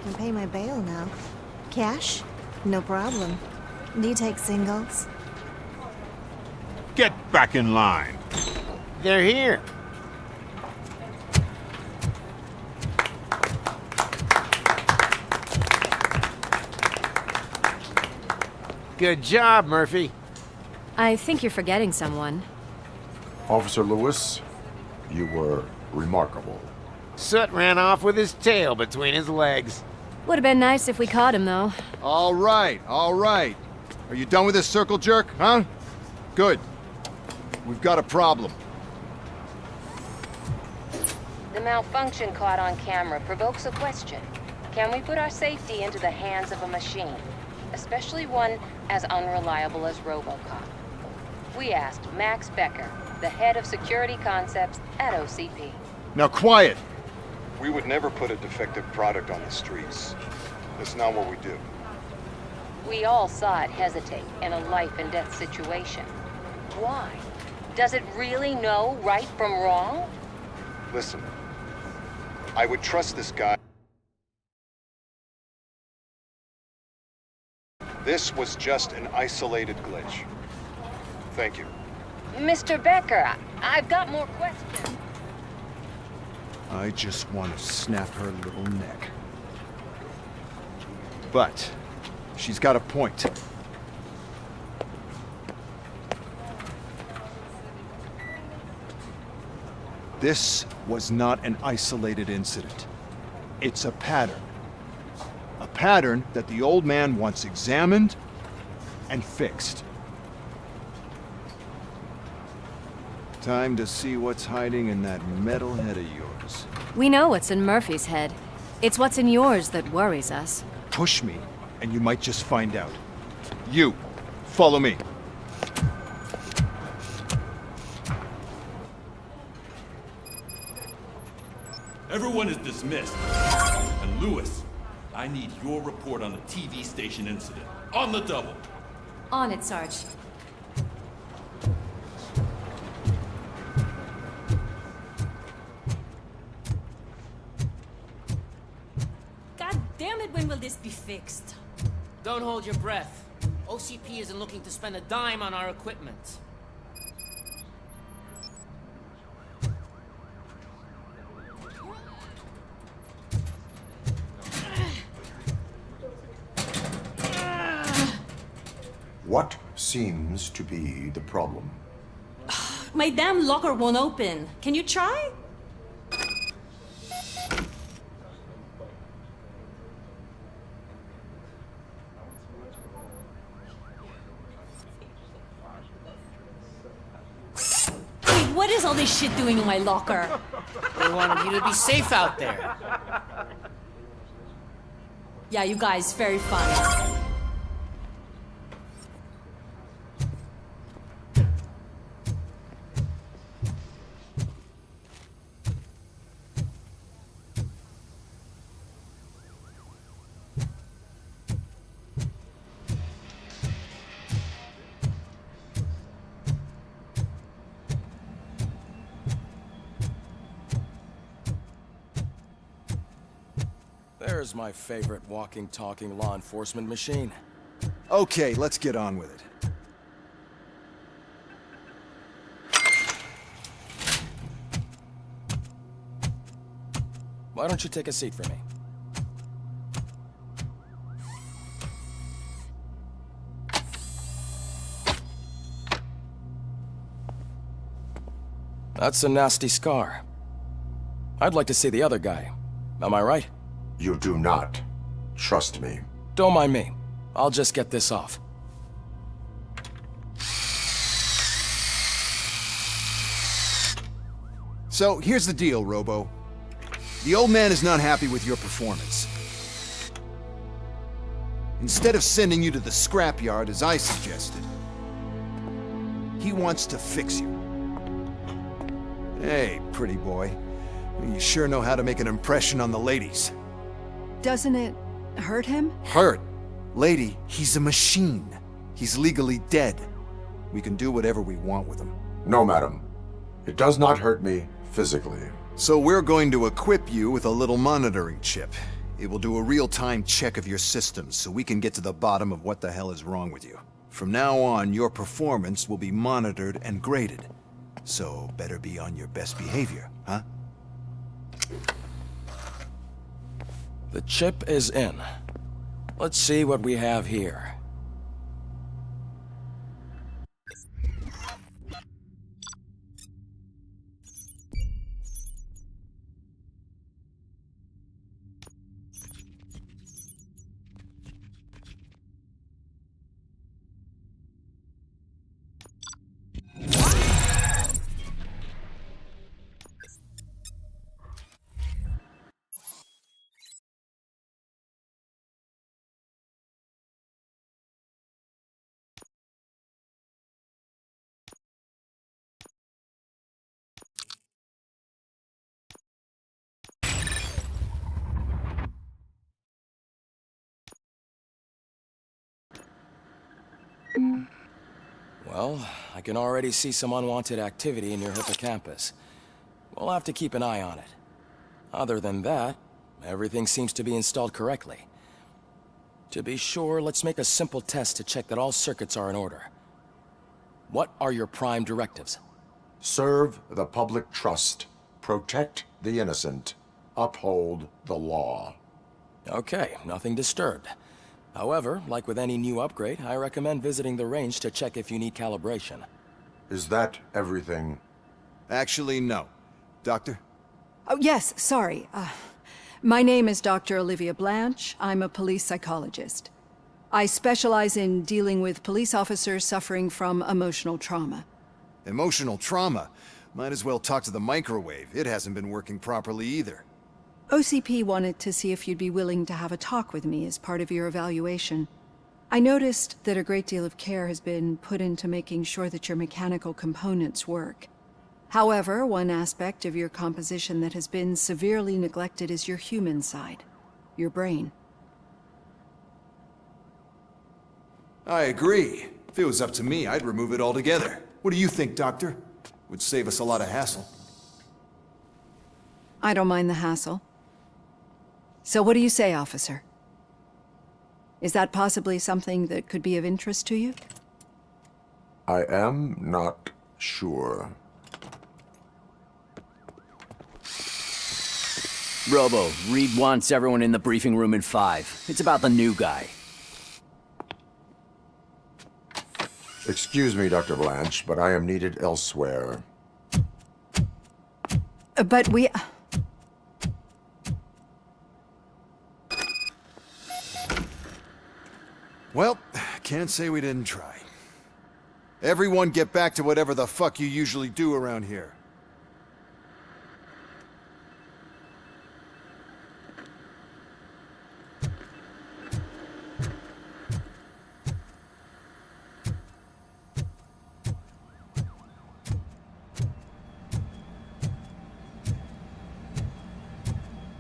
can pay my bail now. Cash? No problem. Do you take singles? Get back in line. They're here. Good job, Murphy. I think you're forgetting someone. Officer Lewis, you were remarkable. Soot ran off with his tail between his legs. Would have been nice if we caught him, though. All right, all right. Are you done with this circle jerk, huh? Good. We've got a problem. The malfunction caught on camera provokes a question. Can we put our safety into the hands of a machine? Especially one as unreliable as RoboCop. We asked Max Becker, the head of security concepts at OCP. Now quiet! We would never put a defective product on the streets. That's not what we do. We all saw it hesitate in a life-and-death situation. Why? Does it really know right from wrong? Listen, I would trust this guy. This was just an isolated glitch. Thank you. Mr. Becker, I've got more questions. I just want to snap her little neck. But she's got a point. This was not an isolated incident. It's a pattern. A pattern that the old man wants examined and fixed. Time to see what's hiding in that metal head of yours. We know what's in Murphy's head. It's what's in yours that worries us. Push me, and you might just find out. You, follow me. Everyone is dismissed. And Lewis, I need your report on the TV station incident. On the double. On it, Sarge. God damn it, when will this be fixed? Don't hold your breath. OCP isn't looking to spend a dime on our equipment. What seems to be the problem? My damn locker won't open. Can you try? Wait, what is all this shit doing in my locker? They wanted you to be safe out there. Yeah, you guys, very funny. There's my favorite walking, talking law enforcement machine. Okay, let's get on with it. Why don't you take a seat for me? That's a nasty scar. I'd like to see the other guy. Am I right? You do not. Trust me. Don't mind me. I'll just get this off. So, here's the deal, Robo. The old man is not happy with your performance. Instead of sending you to the scrapyard, as I suggested, he wants to fix you. Hey, pretty boy. You sure know how to make an impression on the ladies. Doesn't it hurt him? Hurt? Lady, he's a machine. He's legally dead. We can do whatever we want with him. No, madam. It does not hurt me physically. So we're going to equip you with a little monitoring chip. It will do a real-time check of your systems so we can get to the bottom of what the hell is wrong with you. From now on, your performance will be monitored and graded. So, better be on your best behavior, huh? The chip is in. Let's see what we have here. Well, I can already see some unwanted activity in your hippocampus. We'll have to keep an eye on it. Other than that, everything seems to be installed correctly. To be sure, let's make a simple test to check that all circuits are in order. What are your prime directives? Serve the public trust. Protect the innocent. Uphold the law. Okay, nothing disturbed. However, like with any new upgrade, I recommend visiting the range to check if you need calibration. Is that everything? Actually, no. Doctor? Oh, yes, sorry. My name is Dr. Olivia Blanche. I'm a police psychologist. I specialize in dealing with police officers suffering from emotional trauma. Emotional trauma? Might as well talk to the microwave. It hasn't been working properly either. OCP wanted to see if you'd be willing to have a talk with me as part of your evaluation. I noticed that a great deal of care has been put into making sure that your mechanical components work. However, one aspect of your composition that has been severely neglected is your human side, your brain. I agree. If it was up to me, I'd remove it altogether. What do you think, Doctor? Would save us a lot of hassle. I don't mind the hassle. So what do you say, officer? Is that possibly something that could be of interest to you? I am not sure. Robo, Reed wants everyone in the briefing room in 5. It's about the new guy. Excuse me, Dr. Blanche, but I am needed elsewhere. But we... Well, can't say we didn't try. Everyone get back to whatever the fuck you usually do around here.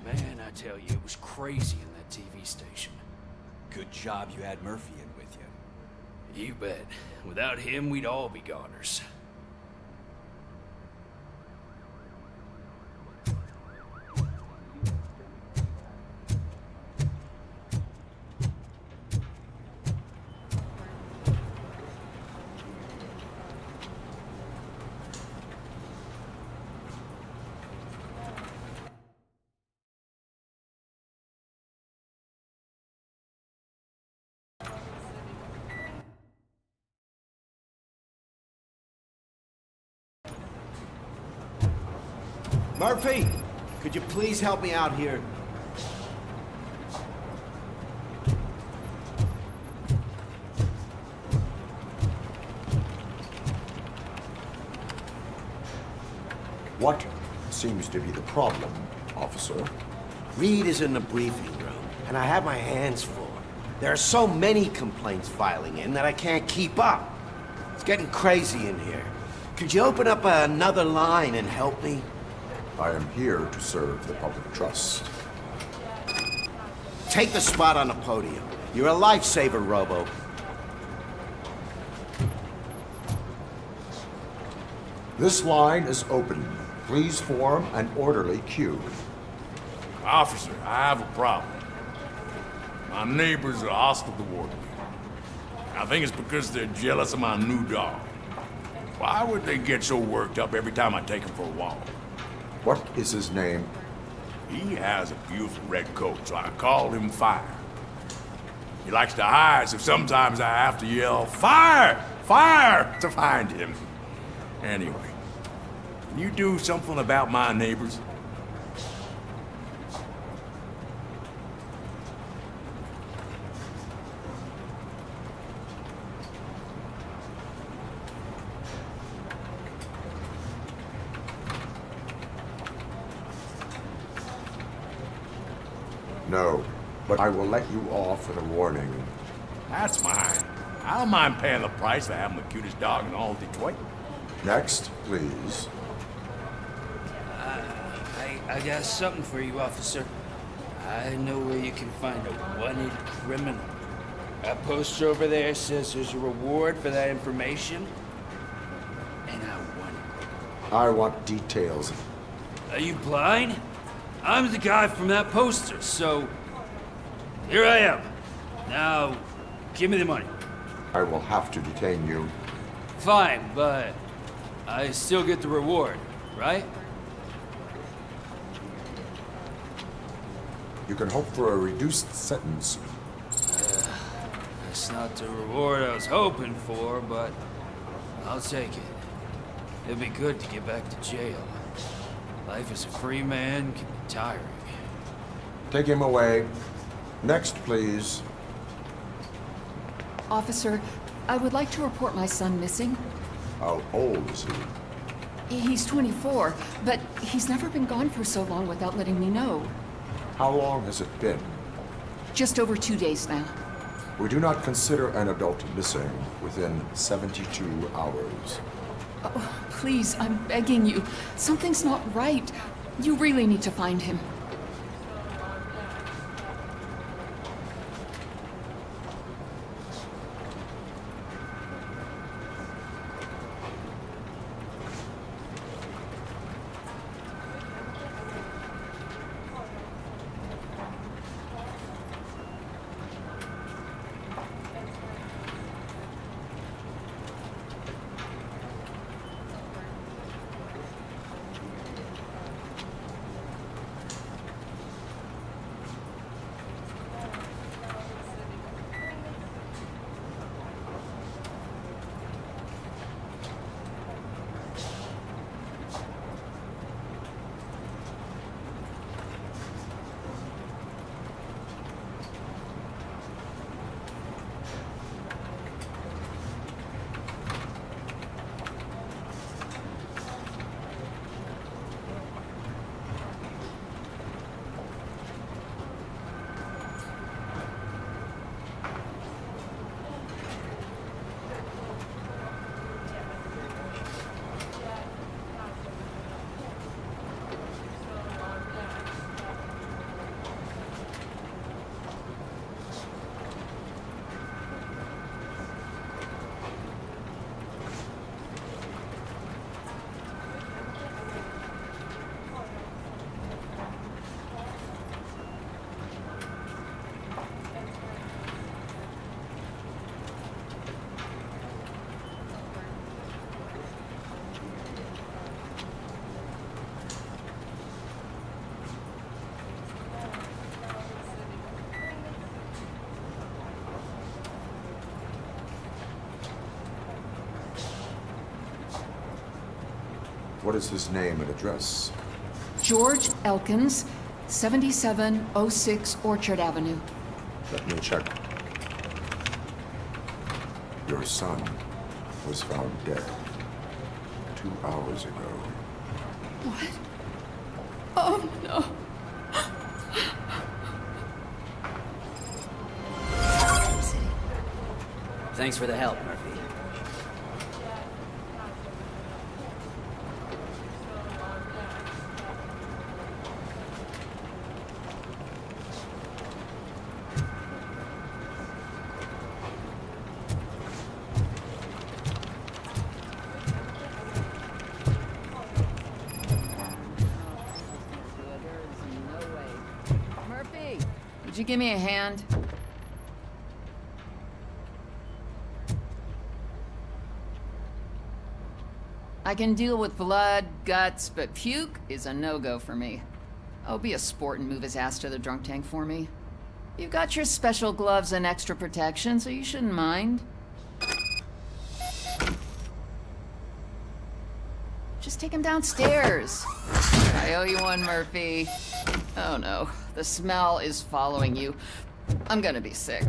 Man, I tell you, it was crazy in that TV station. Good job you had Murphy in with you. You bet. Without him, we'd all be goners. Murphy, could you please help me out here? What seems to be the problem, officer? Reed is in the briefing room, and I have my hands full. There are so many complaints filing in that I can't keep up. It's getting crazy in here. Could you open up another line and help me? I am here to serve the public trust. Take the spot on the podium. You're a lifesaver, Robo. This line is open. Please form an orderly queue. Officer, I have a problem. My neighbors are hostile toward me. I think it's because they're jealous of my new dog. Why would they get so worked up every time I take him for a walk? What is his name? He has a beautiful red coat, so I call him Fire. He likes to hide, so sometimes I have to yell, "Fire! Fire!" to find him. Anyway, can you do something about my neighbors? No, but I will let you off with a warning. That's mine. I don't mind paying the price for having the cutest dog in all of Detroit. Next, please. I got something for you, officer. I know where you can find a wanted criminal. That poster over there says there's a reward for that information. And I want details. Are you blind? I'm the guy from that poster, so here I am. Now, give me the money. I will have to detain you. Fine, but I still get the reward, right? You can hope for a reduced sentence. That's not the reward I was hoping for, but I'll take it. It'd be good to get back to jail. Life as a free man can be tiring. Take him away. Next, please. Officer, I would like to report my son missing. How old is he? He's 24, but he's never been gone for so long without letting me know. How long has it been? Just over 2 days now. We do not consider an adult missing within 72 hours. Oh, please, I'm begging you. Something's not right. You really need to find him. What is his name and address? George Elkins, 7706 Orchard Avenue. Let me check. Your son was found dead 2 hours ago. What? Oh, no. Thanks for the help, Murphy. Murphy, would you give me a hand? I can deal with blood, guts, but puke is a no-go for me. Oh, be a sport and move his ass to the drunk tank for me. You've got your special gloves and extra protection, so you shouldn't mind. Just take him downstairs. I owe you one, Murphy. Oh no, the smell is following you. I'm gonna be sick.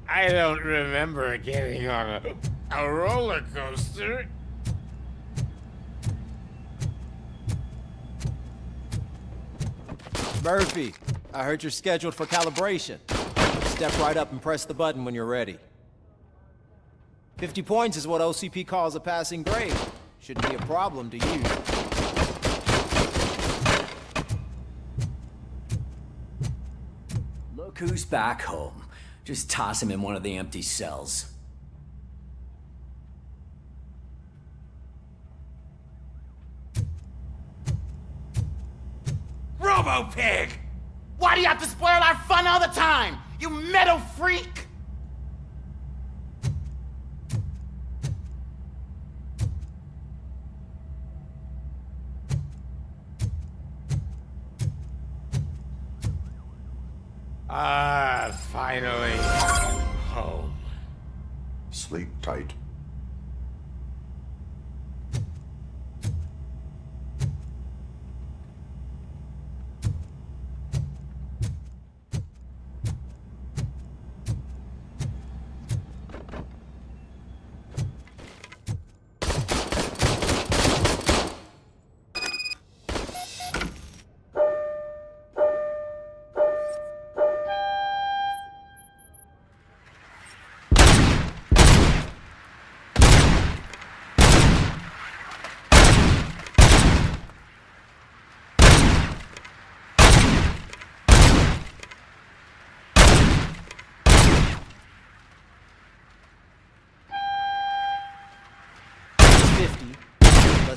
I don't remember getting on a roller coaster. Murphy, I heard you're scheduled for calibration. Step right up and press the button when you're ready. 50 points is what OCP calls a passing grade. Shouldn't be a problem to you. Look who's back home. Just toss him in one of the empty cells. Robo-Pig! Why do you have to spoil our fun all the time? You metal freak! Finally. Home. Sleep tight.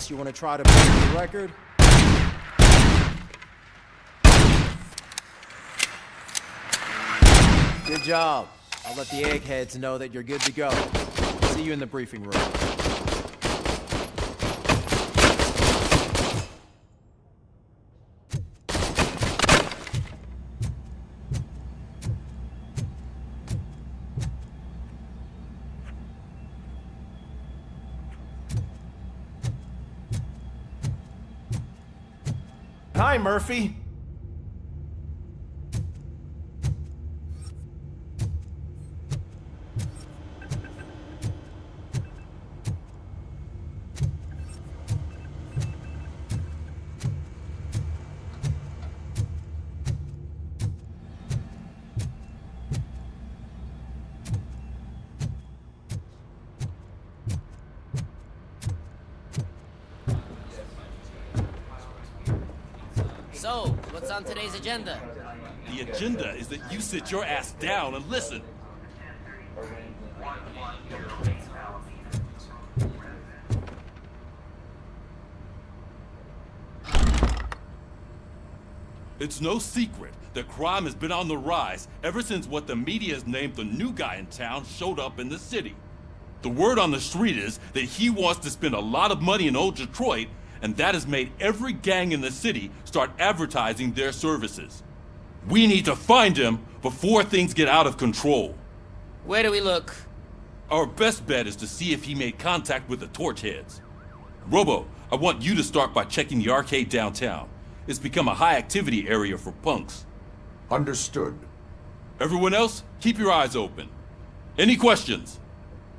Unless you want to try to break the record. Good job. I'll let the eggheads know that you're good to go. See you in the briefing room. Hi, Murphy. So, what's on today's agenda? The agenda is that you sit your ass down and listen. It's no secret that crime has been on the rise ever since what the media has named the new guy in town showed up in the city. The word on the street is that he wants to spend a lot of money in old Detroit, and that has made every gang in the city start advertising their services. We need to find him before things get out of control. Where do we look? Our best bet is to see if he made contact with the Torchheads. Robo, I want you to start by checking the arcade downtown. It's become a high-activity area for punks. Understood. Everyone else, keep your eyes open. Any questions?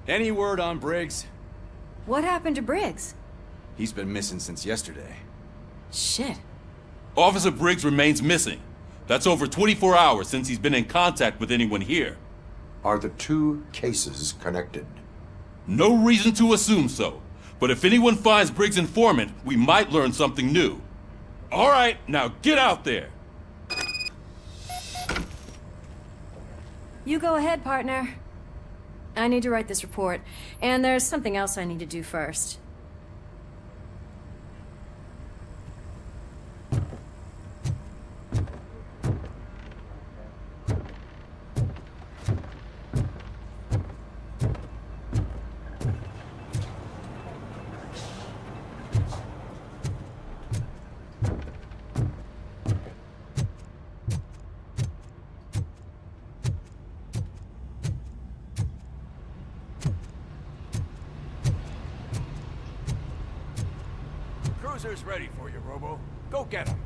Any word on Briggs? What happened to Briggs? He's been missing since yesterday. Shit. Officer Briggs remains missing. That's over 24 hours since he's been in contact with anyone here. Are the two cases connected? No reason to assume so. But if anyone finds Briggs' informant, we might learn something new. All right, now get out there. You go ahead, partner. I need to write this report, and there's something else I need to do first. Cruiser's ready for you, Robo. Go get him.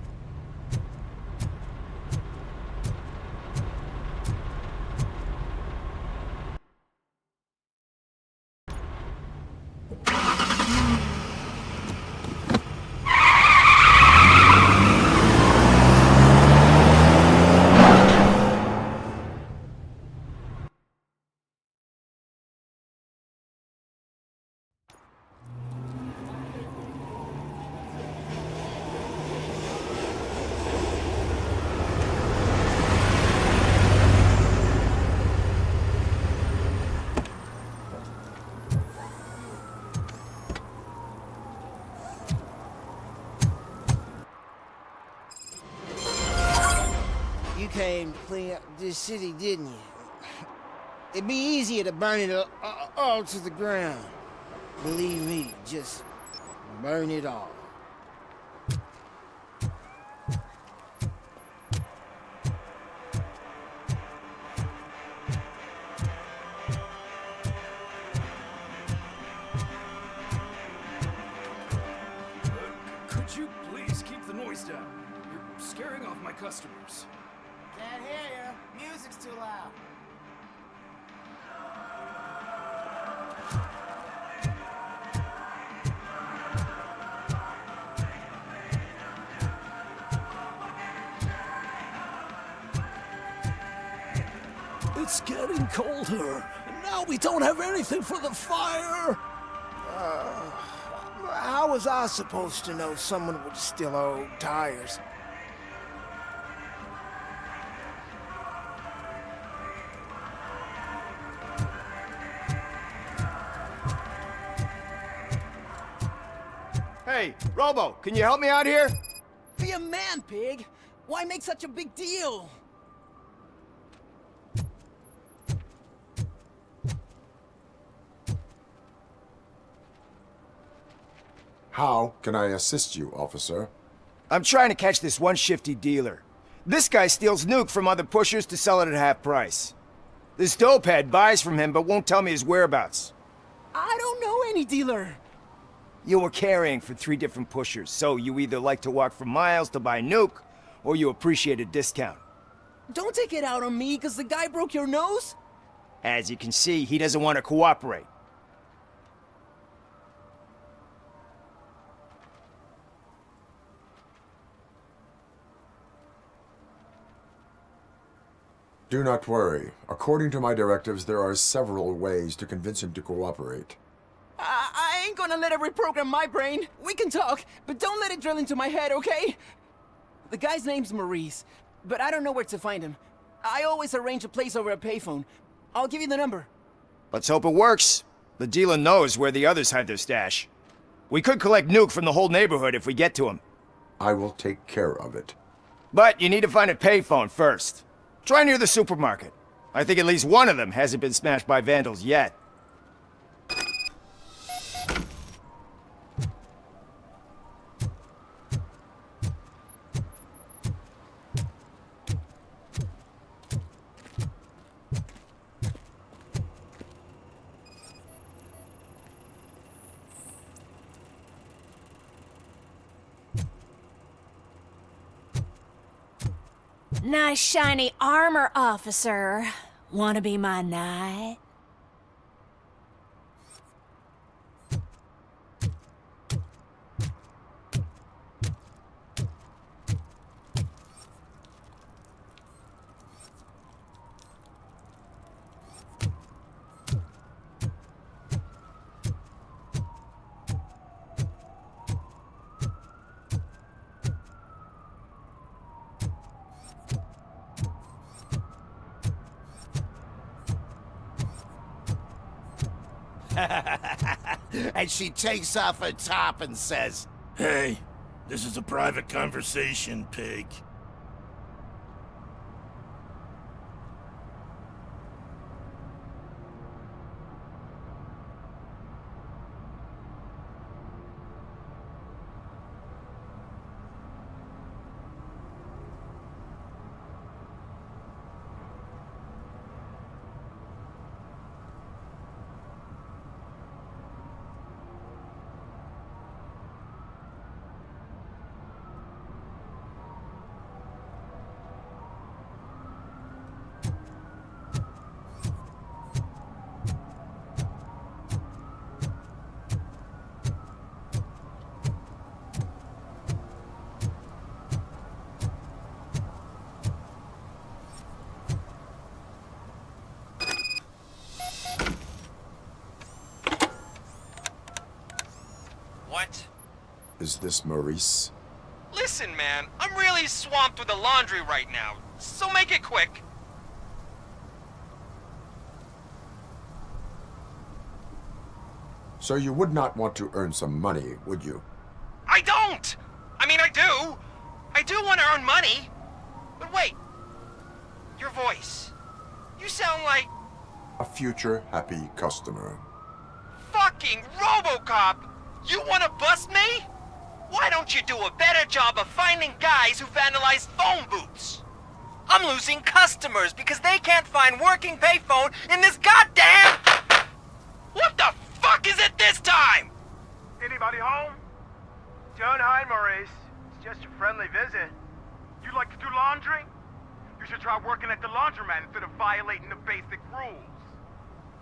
You came to clean up this city, didn't you? It'd be easier to burn it all to the ground. Believe me, just burn it all. Could you please keep the noise down? You're scaring off my customers. Can't hear you. Music's too loud. It's getting colder, and now we don't have anything for the fire. How was I supposed to know someone would steal our old tires? Hey, Robo, can you help me out here? Be a man, pig! Why make such a big deal? How can I assist you, officer? I'm trying to catch this one shifty dealer. This guy steals nuke from other pushers to sell it at half price. This dopehead buys from him but won't tell me his whereabouts. I don't know any dealer. You were carrying for 3 different pushers, so you either like to walk for miles to buy nuke, or you appreciate a discount. Don't take it out on me, because the guy broke your nose? As you can see, he doesn't want to cooperate. Do not worry. According to my directives, there are several ways to convince him to cooperate. I ain't gonna let it reprogram my brain. We can talk, but don't let it drill into my head, okay? The guy's name's Maurice, but I don't know where to find him. I always arrange a place over a payphone. I'll give you the number. Let's hope it works. The dealer knows where the others hide their stash. We could collect nuke from the whole neighborhood if we get to him. I will take care of it. But you need to find a payphone first. Try near the supermarket. I think at least one of them hasn't been smashed by vandals yet. Nice shiny armor, officer. Wanna be my knight? And she takes off her top and says, "Hey, this is a private conversation, pig." Is this Maurice? Listen, man, I'm really swamped with the laundry right now, so make it quick. So you would not want to earn some money, would you? I don't! I mean, I do. I do want to earn money. But wait. Your voice. You sound like... A future happy customer. Fucking RoboCop! You want to bust me? Why don't you do a better job of finding guys who vandalize phone booths? I'm losing customers because they can't find working payphone in this goddamn... What the fuck is it this time? Anybody home? Don't hide, Maurice. It's just a friendly visit. You like to do laundry? You should try working at the laundromat instead of violating the basic rules.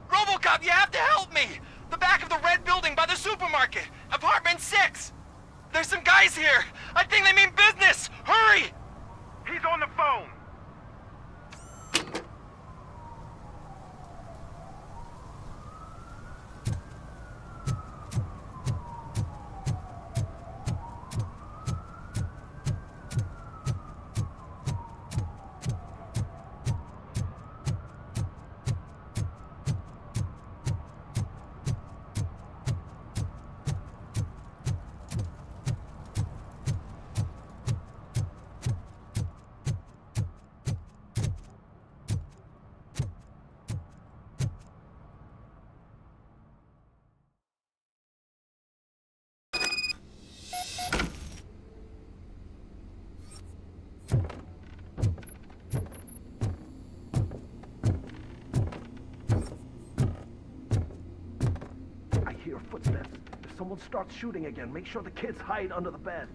RoboCop, you have to help me! The back of the red building by the supermarket, apartment 6. There's some guys here. I think they mean business. Hurry! He's on the phone. Footsteps. If someone starts shooting again, make sure the kids hide under the bed.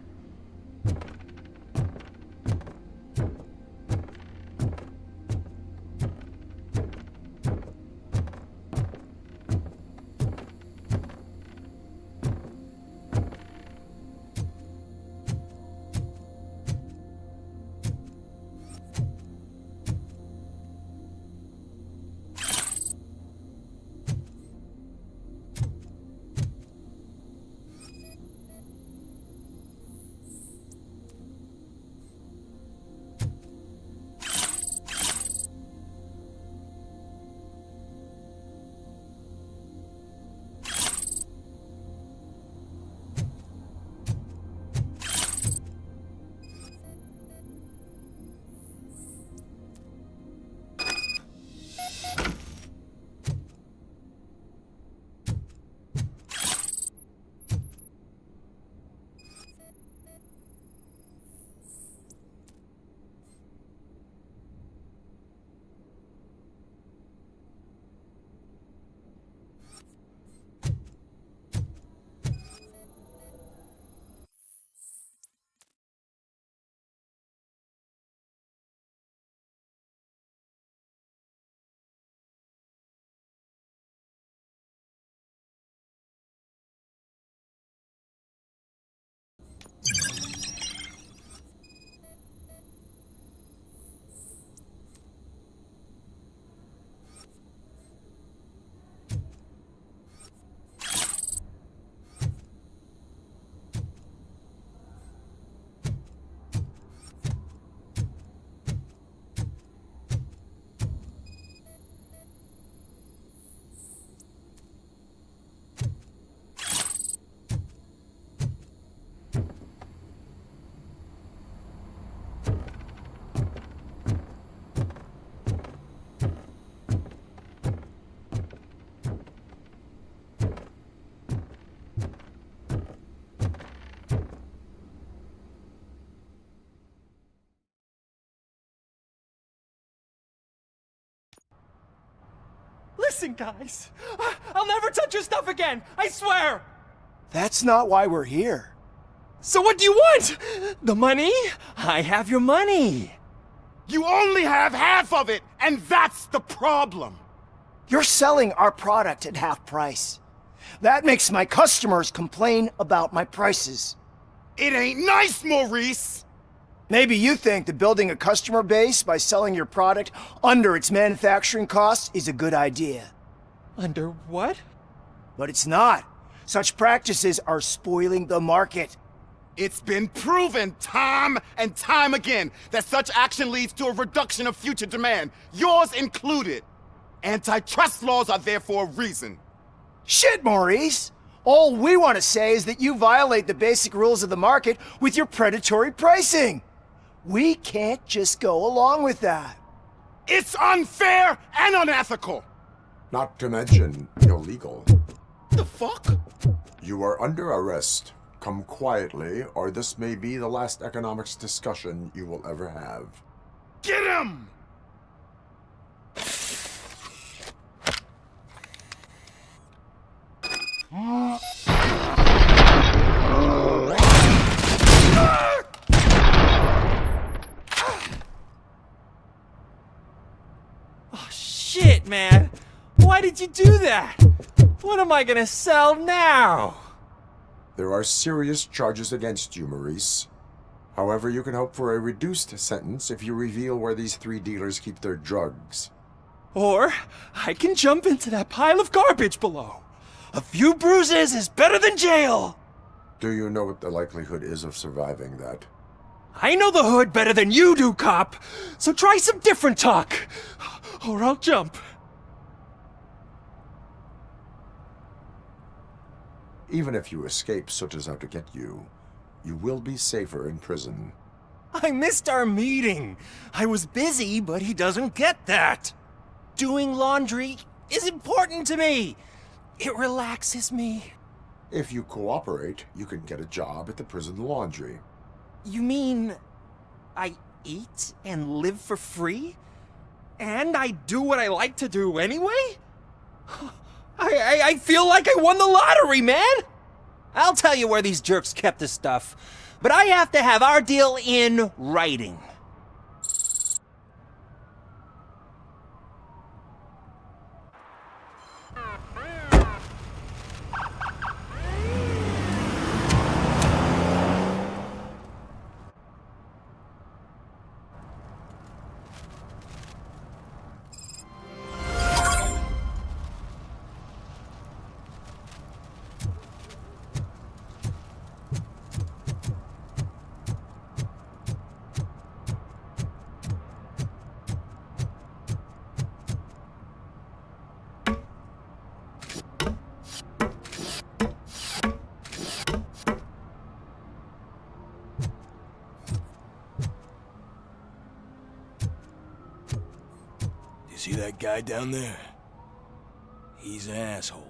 Listen, guys. I'll never touch your stuff again. I swear. That's not why we're here. So what do you want? The money? I have your money. You only have half of it, and that's the problem. You're selling our product at half price. That makes my customers complain about my prices. It ain't nice, Maurice! Maybe you think that building a customer base by selling your product under its manufacturing costs is a good idea. Under what? But it's not. Such practices are spoiling the market. It's been proven time and time again that such action leads to a reduction of future demand, yours included. Antitrust laws are there for a reason. Shit, Maurice! All we want to say is that you violate the basic rules of the market with your predatory pricing. We can't just go along with that. It's unfair and unethical! Not to mention illegal. The fuck? You are under arrest. Come quietly, or this may be the last economics discussion you will ever have. Get him! Oh, shit, man. Why did you do that? What am I gonna sell now? There are serious charges against you, Maurice. However, you can hope for a reduced sentence if you reveal where these 3 dealers keep their drugs. Or I can jump into that pile of garbage below. A few bruises is better than jail. Do you know what the likelihood is of surviving that? I know the hood better than you do, cop. So try some different talk, or I'll jump. Even if you escape Soot is out to get you, you will be safer in prison. I missed our meeting. I was busy, but he doesn't get that. Doing laundry is important to me. It relaxes me. If you cooperate, you can get a job at the prison laundry. You mean I eat and live for free? And I do what I like to do anyway? I feel like I won the lottery, man! I'll tell you where these jerks kept this stuff, but I have to have our deal in writing. See that guy down there? He's an asshole.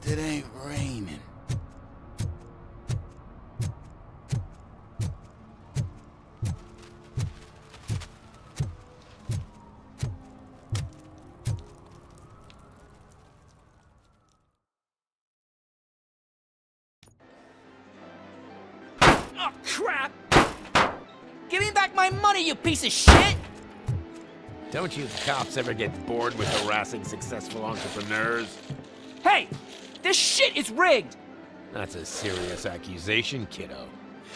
It ain't raining. Oh, crap! Give me back my money, you piece of shit! Don't you cops ever get bored with harassing successful entrepreneurs? Hey! This shit is rigged! That's a serious accusation, kiddo.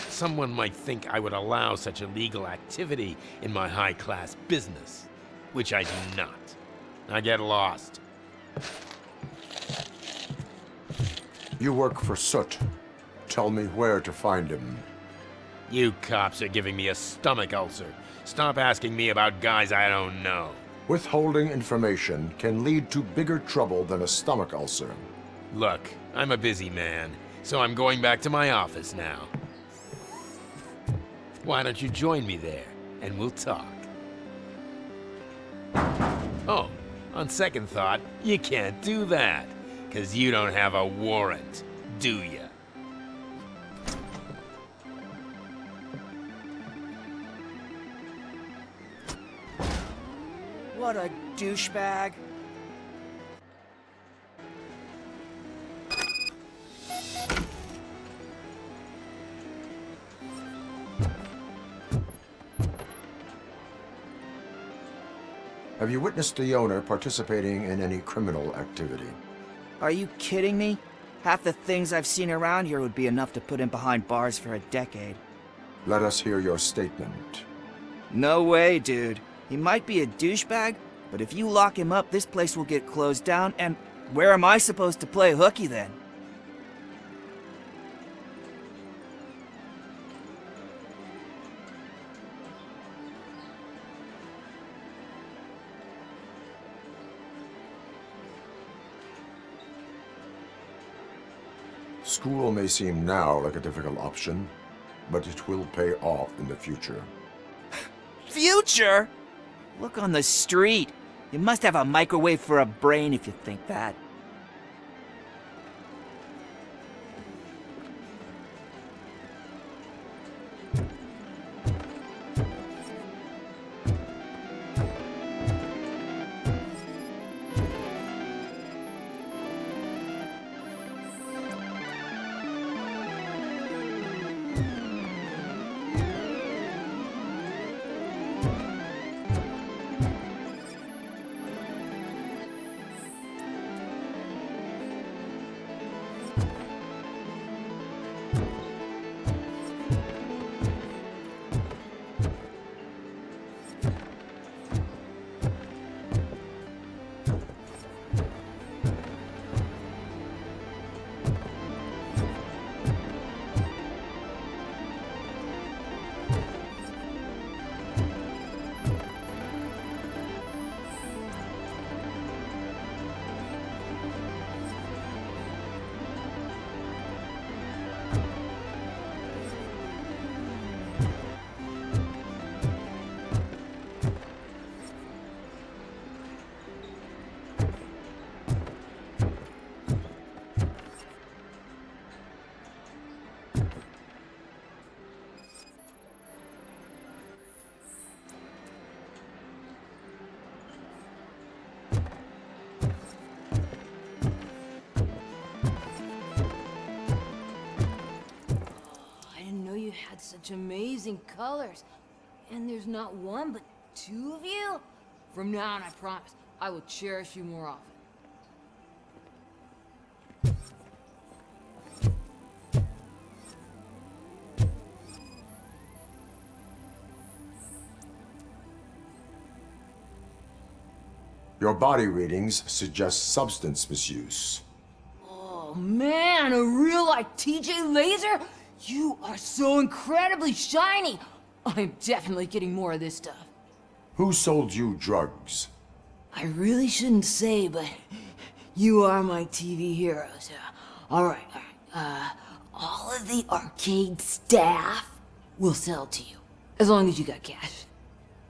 Someone might think I would allow such illegal activity in my high-class business, which I do not. I get lost. You work for Soot. Tell me where to find him. You cops are giving me a stomach ulcer. Stop asking me about guys I don't know. Withholding information can lead to bigger trouble than a stomach ulcer. Look, I'm a busy man, so I'm going back to my office now. Why don't you join me there, and we'll talk. Oh, on second thought, you can't do that, 'cause you don't have a warrant, do ya? What a douchebag. Have you witnessed the owner participating in any criminal activity? Are you kidding me? Half the things I've seen around here would be enough to put him behind bars for a decade. Let us hear your statement. No way, dude. He might be a douchebag, but if you lock him up, this place will get closed down, and where am I supposed to play hooky then? School may seem now like a difficult option, but it will pay off in the future. Future? Look on the street. You must have a microwave for a brain if you think that. You had such amazing colors. And there's not one, but two of you? From now on, I promise, I will cherish you more often. Your body readings suggest substance misuse. Oh man, a real like TJ Laser? You are so incredibly shiny! I'm definitely getting more of this stuff. Who sold you drugs? I really shouldn't say, but you are my TV heroes. Alright. All of the arcade staff will sell to you, as long as you got cash.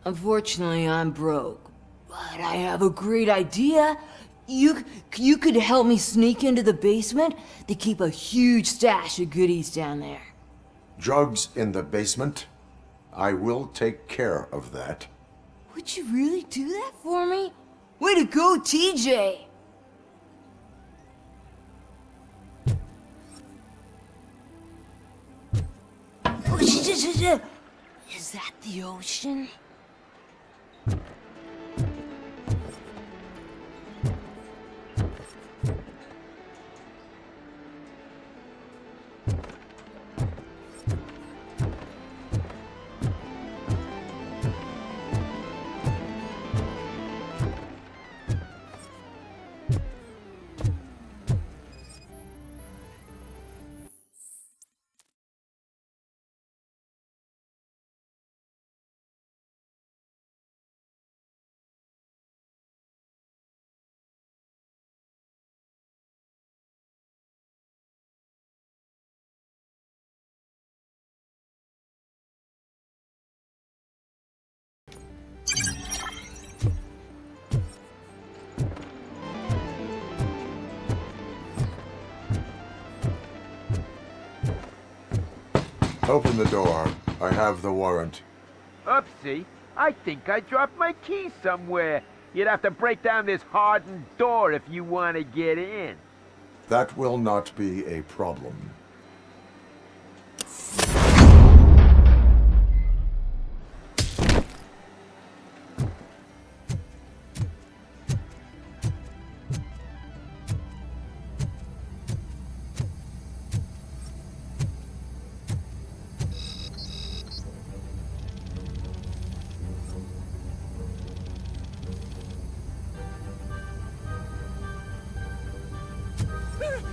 Unfortunately, I'm broke, but I have a great idea. You could help me sneak into the basement. They keep a huge stash of goodies down there. Drugs in the basement? I will take care of that. Would you really do that for me? Way to go, TJ! Is that the ocean? Open the door. I have the warrant. Oopsie. I think I dropped my keys somewhere. You'd have to break down this hardened door if you want to get in. That will not be a problem.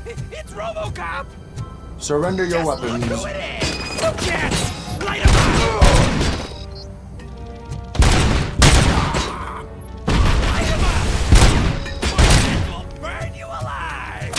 It's RoboCop! Surrender your weapons. Look who it is! Look at! Light him up! Light him up! It will burn you alive!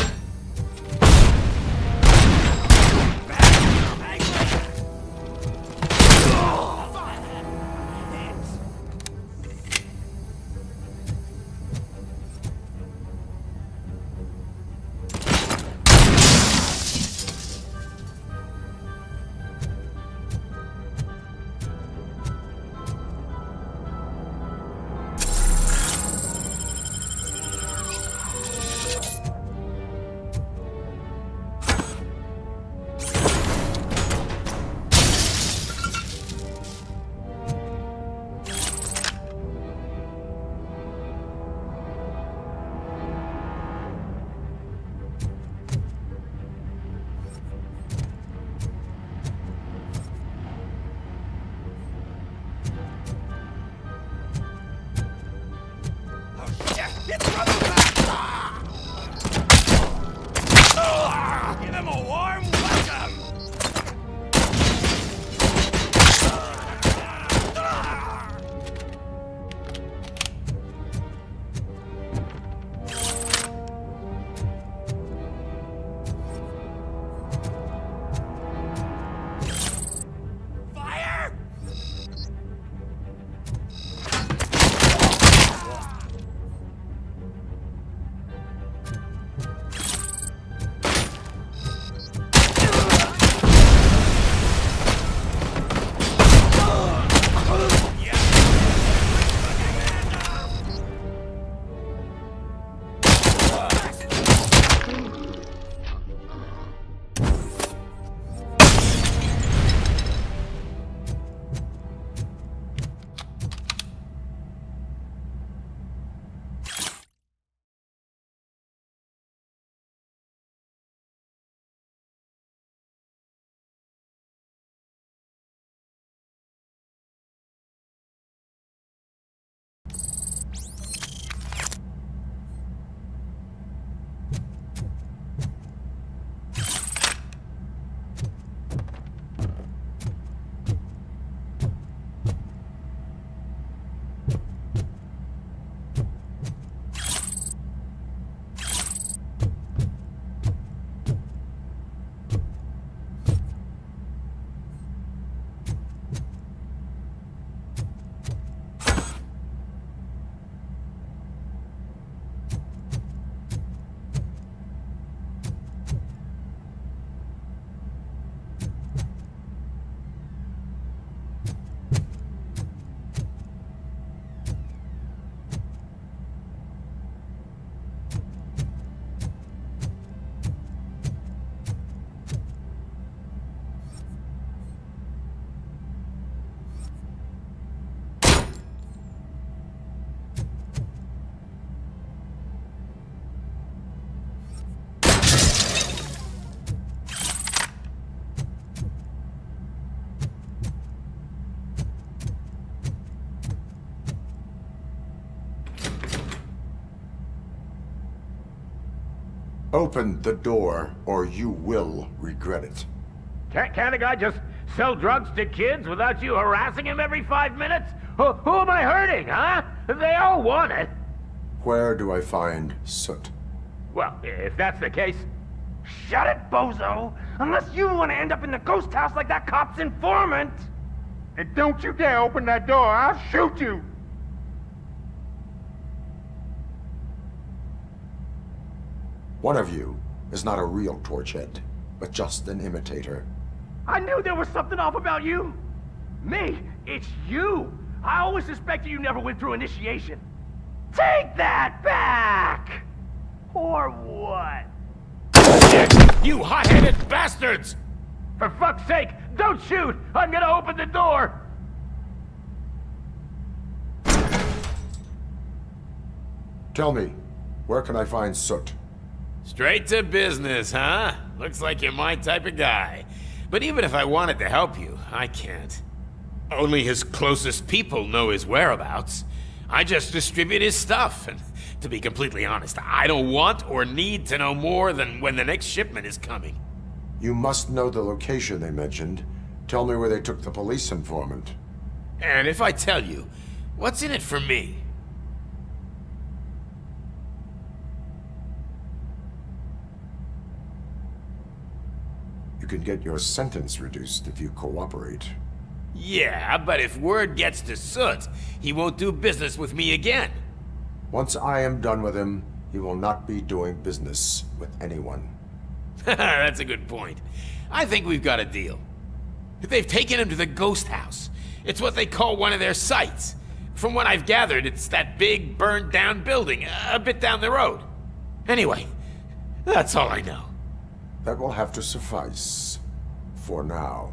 It's RoboCop! Give him a warm welcome! Fire! Open the door, or you will regret it. Can't a guy just sell drugs to kids without you harassing him every 5 minutes? Who am I hurting, huh? They all want it. Where do I find Soot? Well, if that's the case, shut it, bozo! Unless you want to end up in the ghost house like that cop's informant! And don't you dare open that door, I'll shoot you! One of you is not a real Torchhead, but just an imitator. I knew there was something off about you! Me? It's you! I always suspected you never went through initiation. Take that back! Or what? You hot-headed bastards! For fuck's sake, don't shoot! I'm gonna open the door! Tell me, where can I find Soot? Straight to business, huh? Looks like you're my type of guy. But even if I wanted to help you, I can't. Only his closest people know his whereabouts. I just distribute his stuff, and To be completely honest, I don't want or need to know more than when the next shipment is coming. You must know the location they mentioned. Tell me where they took the police informant. And if I tell you, what's in it for me? You can get your sentence reduced if you cooperate. Yeah, but if word gets to Soot, he won't do business with me again. Once I am done with him, he will not be doing business with anyone. That's a good point. I think we've got a deal. They've taken him to the ghost house. It's what they call one of their sites. From what I've gathered, it's that big, burned-down building, a bit down the road. Anyway, that's all I know. That will have to suffice. For now.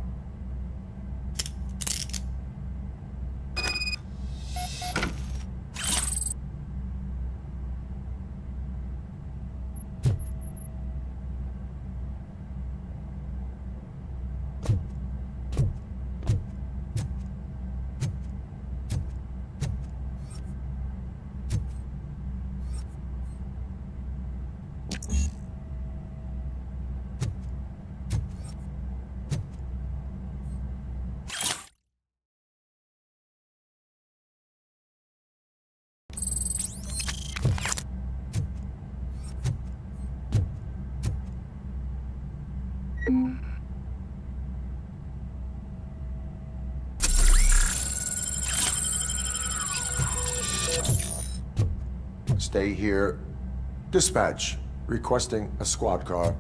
Stay here. Dispatch. Requesting a squad car.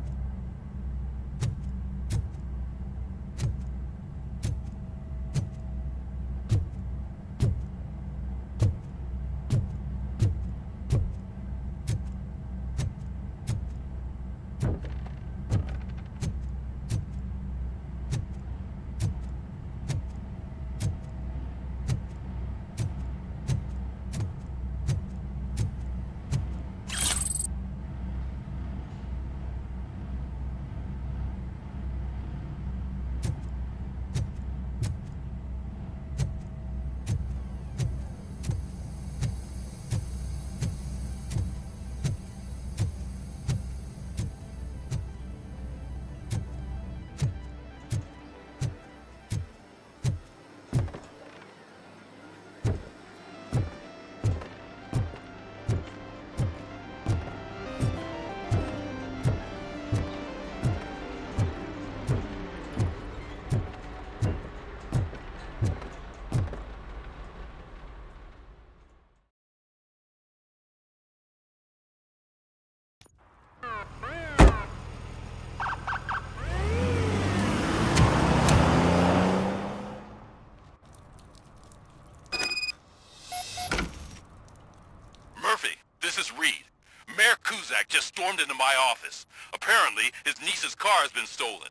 Just stormed into my office. Apparently, his niece's car has been stolen.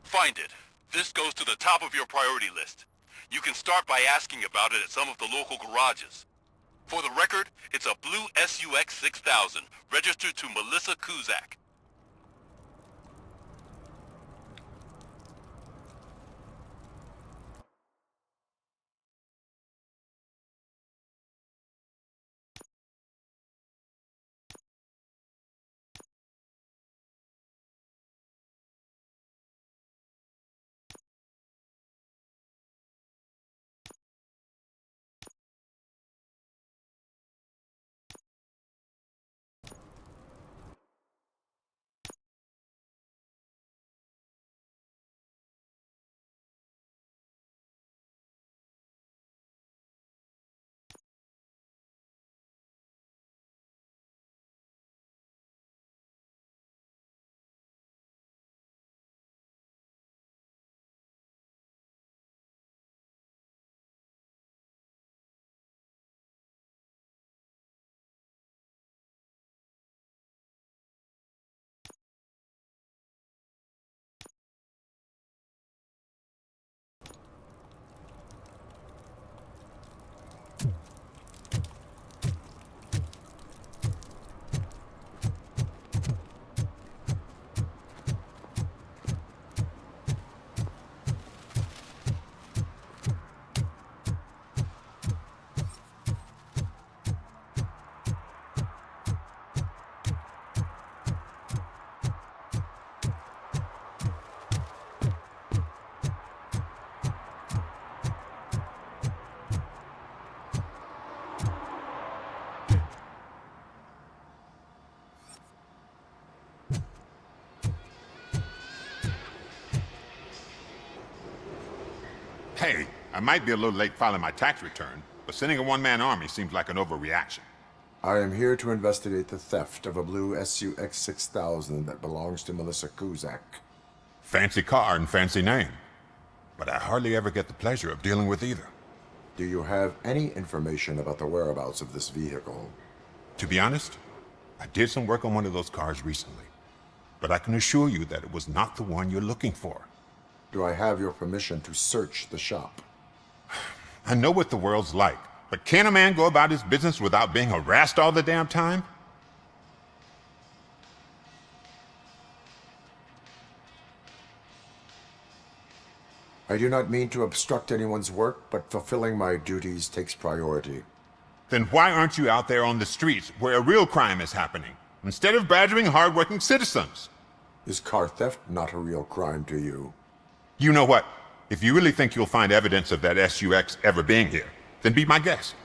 Find it. This goes to the top of your priority list. You can start by asking about it at some of the local garages. For the record, it's a blue SUX 6000, registered to Melissa Kuzak. Hey, I might be a little late filing my tax return, but sending a one-man army seems like an overreaction. I am here to investigate the theft of a blue SUX 6000 that belongs to Melissa Kuzak. Fancy car and fancy name. But I hardly ever get the pleasure of dealing with either. Do you have any information about the whereabouts of this vehicle? To be honest, I did some work on one of those cars recently. But I can assure you that it was not the one you're looking for. Do I have your permission to search the shop? I know what the world's like, but can a man go about his business without being harassed all the damn time? I do not mean to obstruct anyone's work, but fulfilling my duties takes priority. Then why aren't you out there on the streets where a real crime is happening, instead of badgering hard-working citizens? Is car theft not a real crime to you? You know what? If you really think you'll find evidence of that SUX ever being here, then be my guest.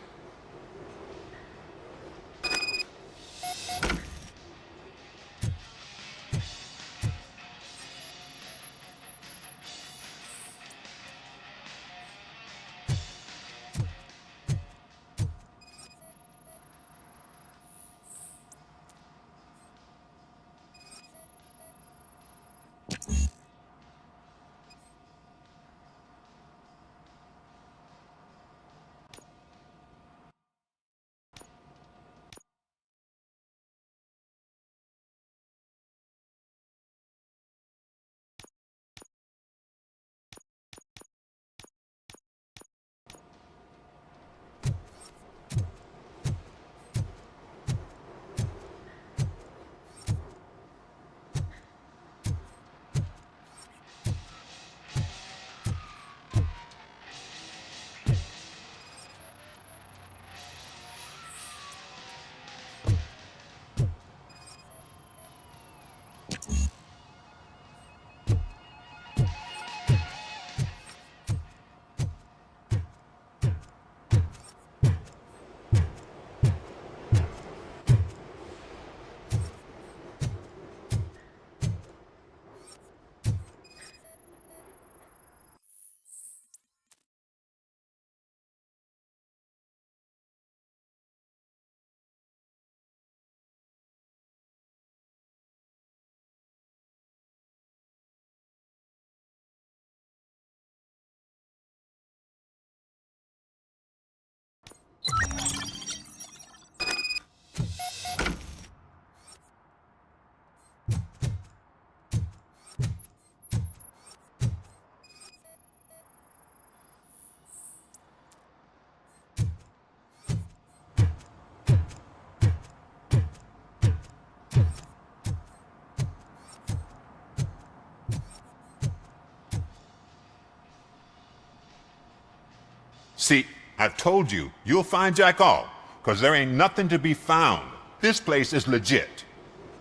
See, I've told you, you'll find Jack all, because there ain't nothing to be found. This place is legit.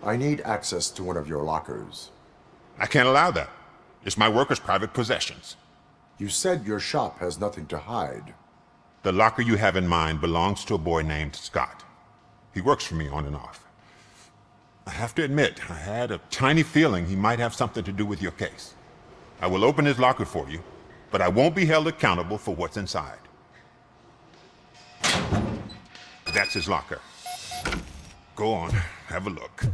I need access to one of your lockers. I can't allow that. It's my workers' private possessions. You said your shop has nothing to hide. The locker you have in mind belongs to a boy named Scott. He works for me on and off. I have to admit, I had a tiny feeling he might have something to do with your case. I will open his locker for you, but I won't be held accountable for what's inside. That's his locker. Go on, have a look.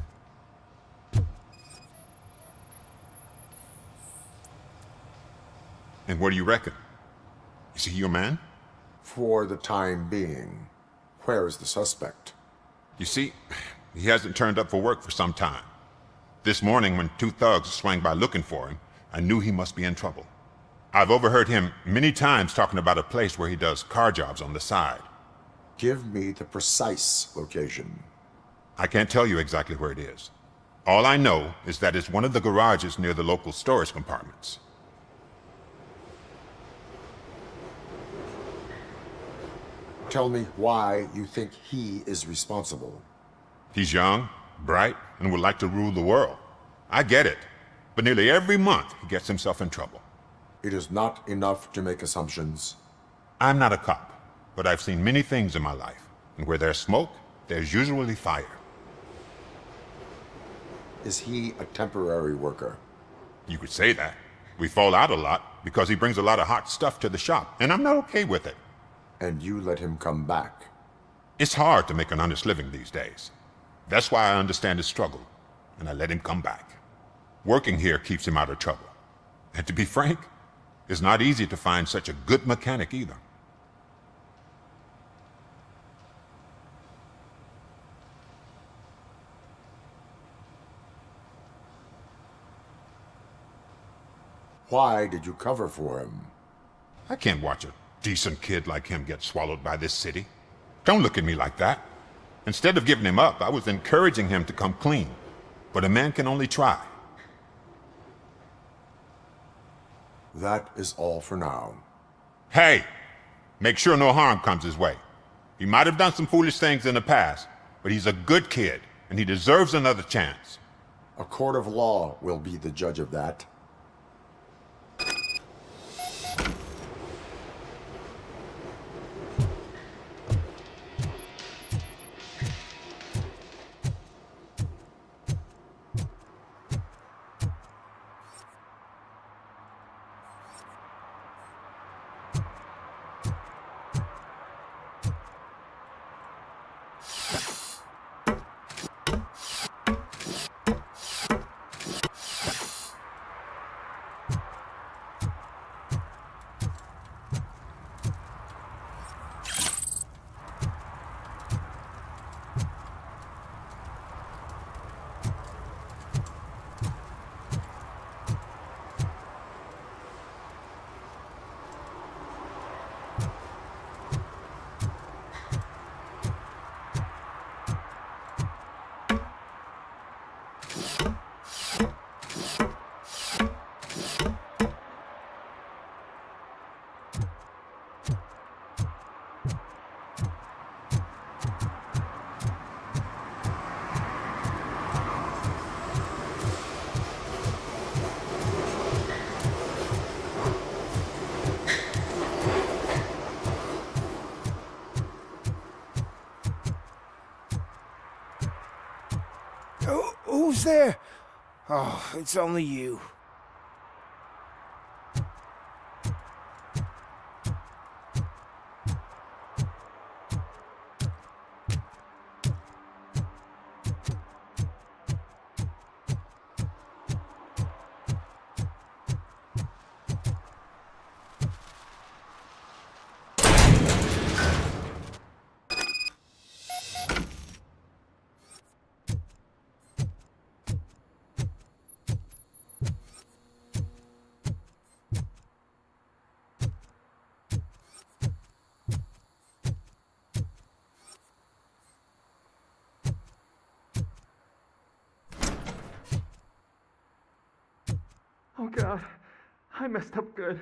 And what do you reckon? Is he your man? For the time being. Where is the suspect? You see, he hasn't turned up for work for some time. This morning, when two thugs swang by looking for him, I knew he must be in trouble. I've overheard him many times talking about a place where he does car jobs on the side. Give me the precise location. I can't tell you exactly where it is. All I know is that it's one of the garages near the local storage compartments. Tell me why you think he is responsible. He's young, bright, and would like to rule the world. I get it. But nearly every month, he gets himself in trouble. It is not enough to make assumptions. I'm not a cop, but I've seen many things in my life. And where there's smoke, there's usually fire. Is he a temporary worker? You could say that, We fall out a lot because he brings a lot of hot stuff to the shop, and I'm not okay with it. And you let him come back? It's hard to make an honest living these days. That's why I understand his struggle, and I let him come back. Working here keeps him out of trouble. And to be frank, it's not easy to find such a good mechanic either. Why did you cover for him? I can't watch a decent kid like him get swallowed by this city. Don't look at me like that. Instead of giving him up, I was encouraging him to come clean. But a man can only try. That is all for now. Hey! Make sure no harm comes his way. He might have done some foolish things in the past, but he's a good kid, and he deserves another chance. A court of law will be the judge of that. Who's there? Oh, it's only you. Oh God, I messed up good.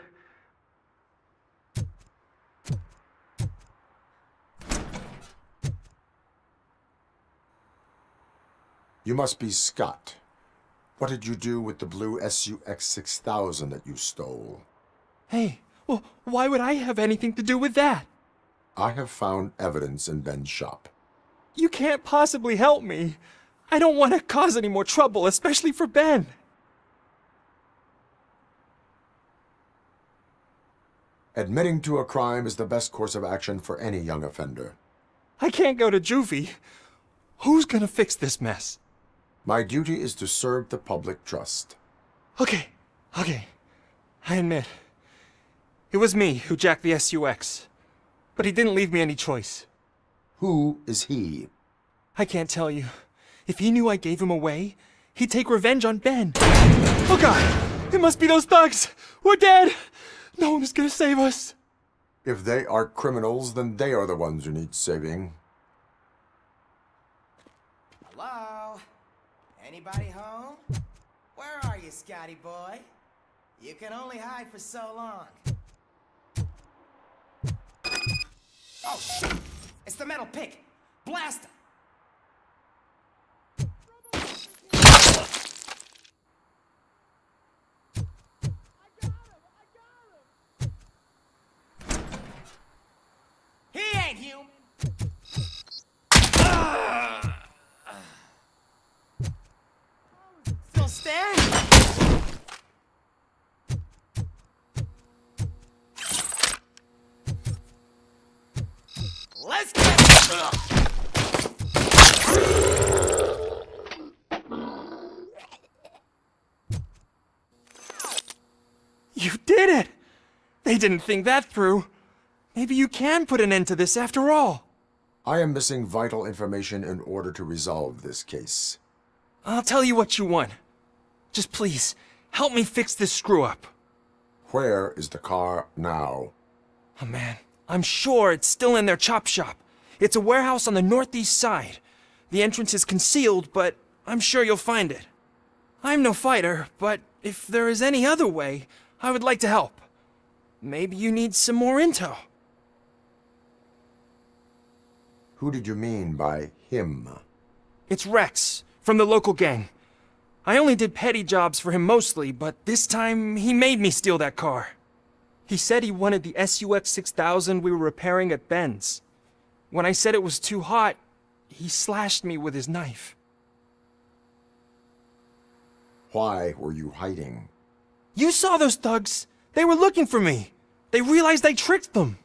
You must be Scott. What did you do with the blue SUX 6000 that you stole? Hey, well, why would I have anything to do with that? I have found evidence in Ben's shop. You can't possibly help me. I don't want to cause any more trouble, especially for Ben. Admitting to a crime is the best course of action for any young offender. I can't go to juvie. Who's gonna fix this mess? My duty is to serve the public trust. Okay. I admit. It was me who jacked the SUX. But he didn't leave me any choice. Who is he? I can't tell you. If he knew I gave him away, he'd take revenge on Ben. Oh God! It must be those thugs! We're dead! No one is gonna save us. If they are criminals, then they are the ones who need saving. Hello? Anybody home? Where are you, Scotty boy? You can only hide for so long. Oh, shit! It's the metal pick! Blast him! He ain't human! Still stand? Let's get... You did it! They didn't think that through. Maybe you can put an end to this after all. I am missing vital information in order to resolve this case. I'll tell you what you want. Just please, help me fix this screw-up. Where is the car now? Oh man, I'm sure it's still in their chop shop. It's a warehouse on the northeast side. The entrance is concealed, but I'm sure you'll find it. I'm no fighter, but if there is any other way, I would like to help. Maybe you need some more intel. Who did you mean by him? It's Rex, from the local gang. I only did petty jobs for him mostly, but this time he made me steal that car. He said he wanted the SUX 6000 we were repairing at Ben's. When I said it was too hot, he slashed me with his knife. Why were you hiding? You saw those thugs. They were looking for me. They realized I tricked them.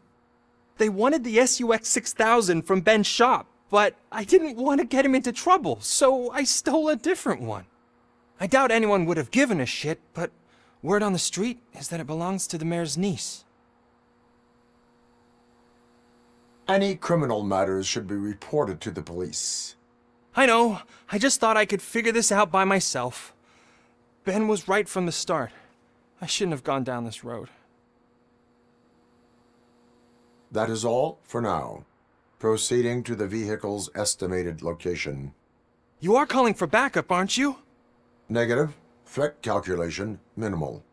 They wanted the SUX 6000 from Ben's shop, but I didn't want to get him into trouble, so I stole a different one. I doubt anyone would have given a shit, but word on the street is that it belongs to the mayor's niece. Any criminal matters should be reported to the police. I know. I just thought I could figure this out by myself. Ben was right from the start. I shouldn't have gone down this road. That is all for now. Proceeding to the vehicle's estimated location. You are calling for backup, aren't you? Negative. Threat calculation minimal.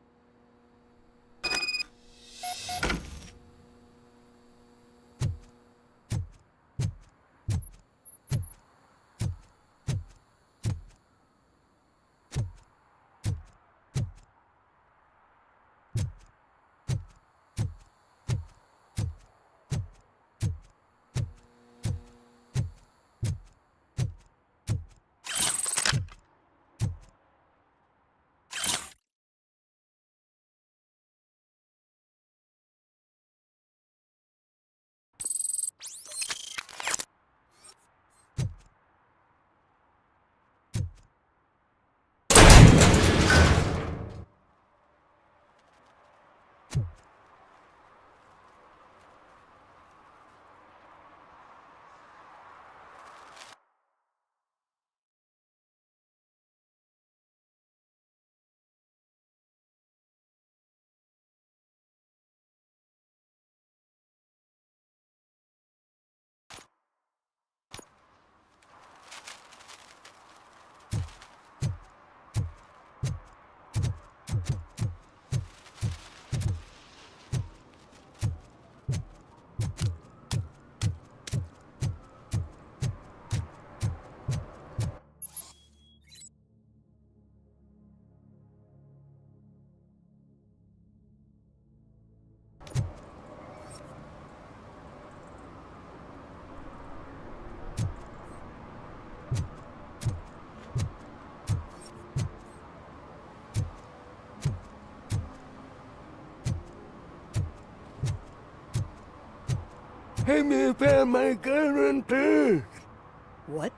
What?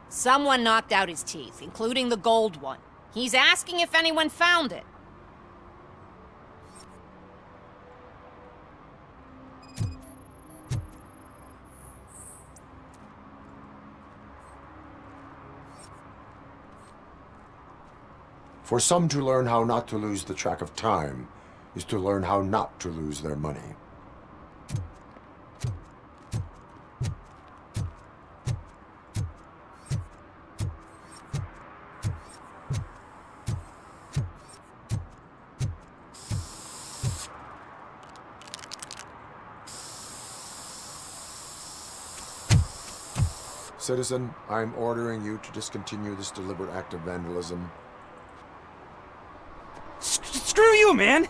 Someone knocked out his teeth, including the gold one. He's asking if anyone found it. For some to learn how not to lose the track of time is to learn how not to lose their money. Citizen, I'm ordering you to discontinue this deliberate act of vandalism. Screw you, man!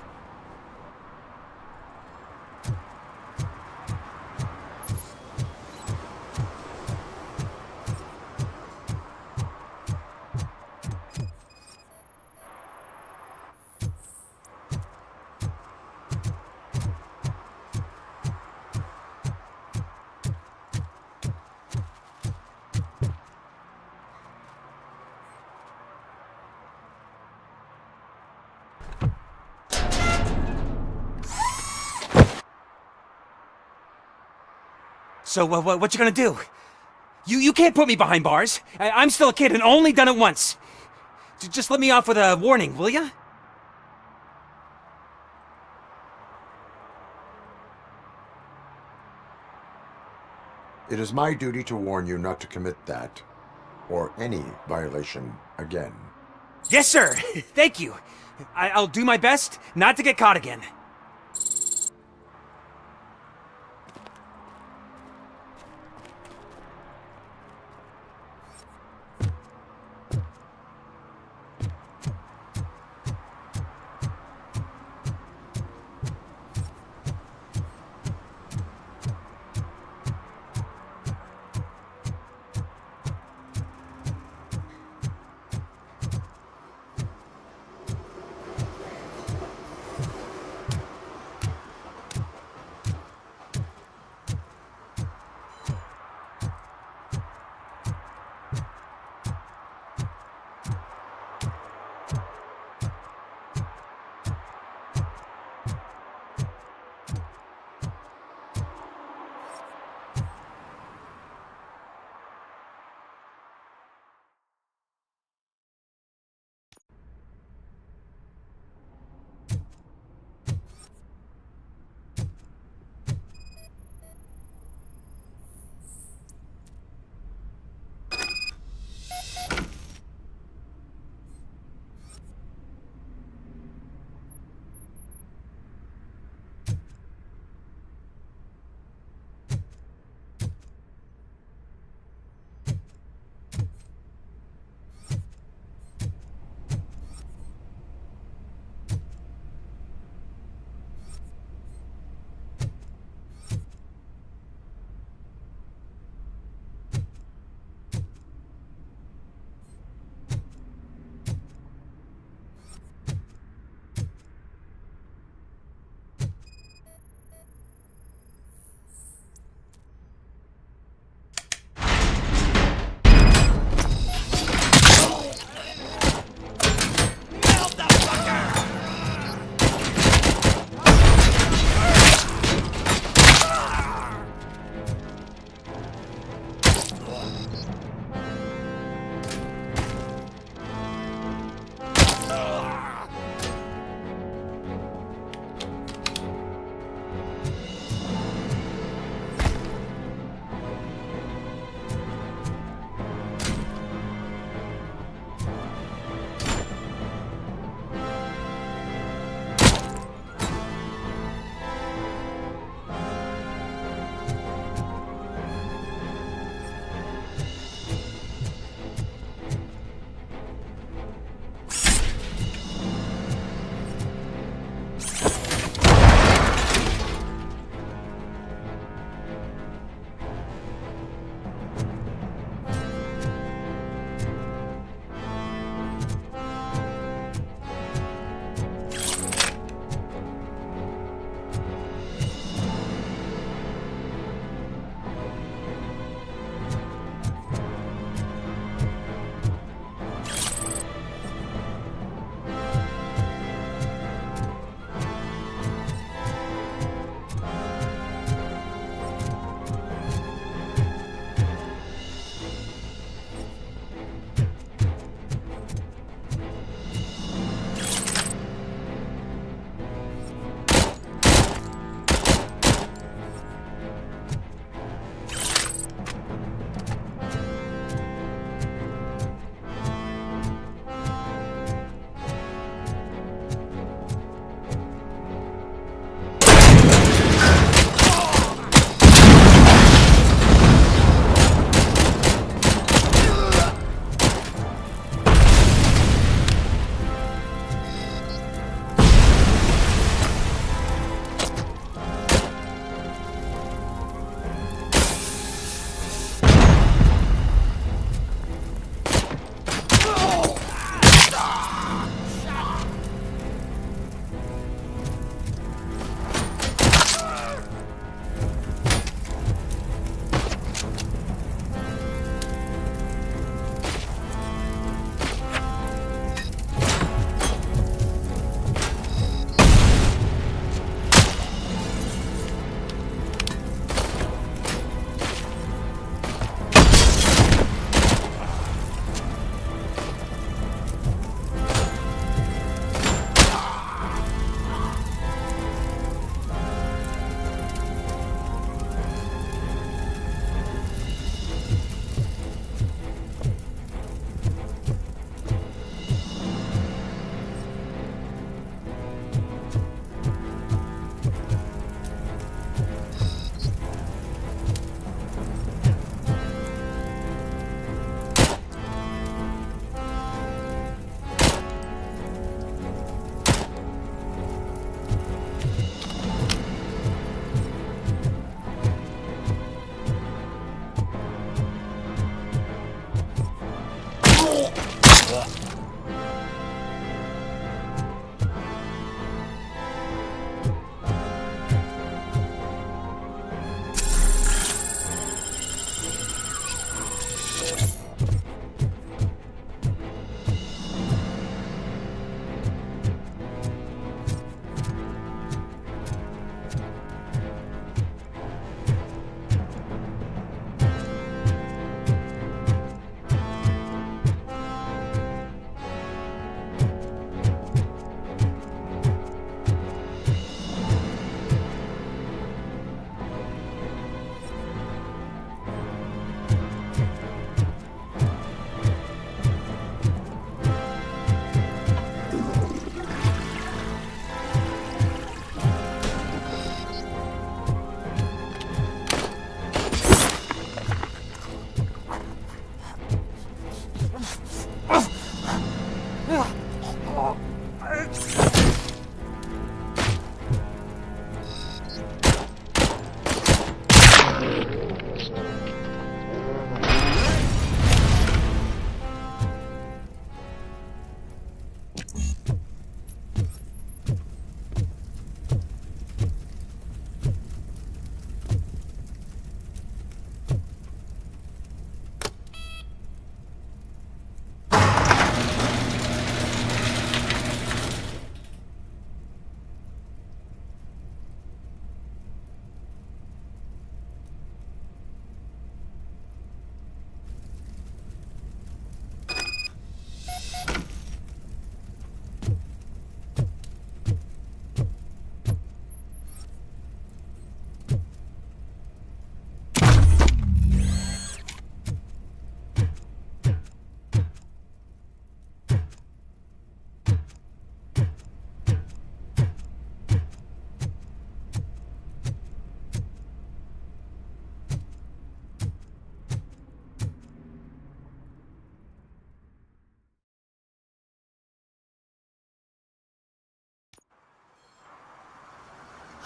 So, what you gonna do? You can't put me behind bars. I'm still a kid and only done it once. Just let me off with a warning, will ya? It is my duty to warn you not to commit that, or any violation, again. Yes, sir! Thank you. I'll do my best not to get caught again.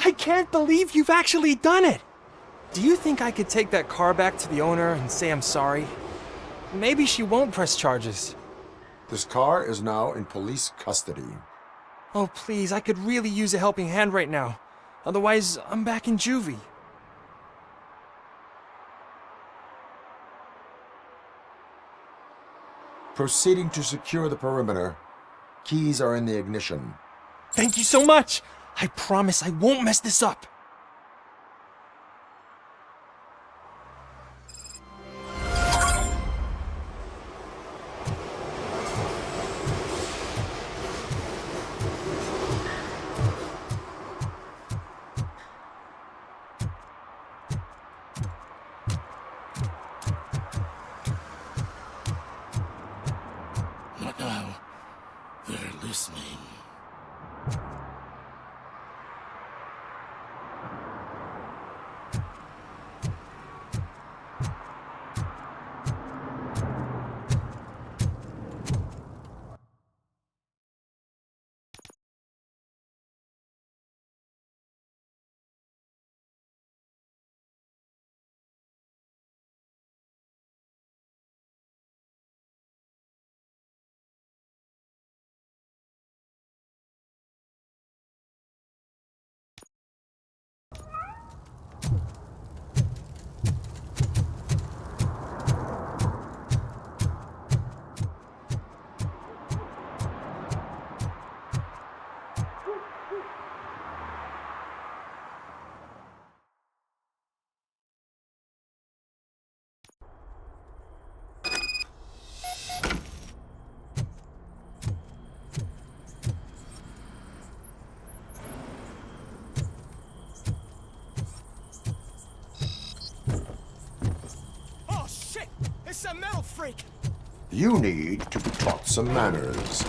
I can't believe you've actually done it! Do you think I could take that car back to the owner and say I'm sorry? Maybe she won't press charges. This car is now in police custody. Oh, please, I could really use a helping hand right now. Otherwise, I'm back in juvie. Proceeding to secure the perimeter. Keys are in the ignition. Thank you so much! I promise I won't mess this up. Now, they're listening. It's a metal freak! You need to be taught some manners.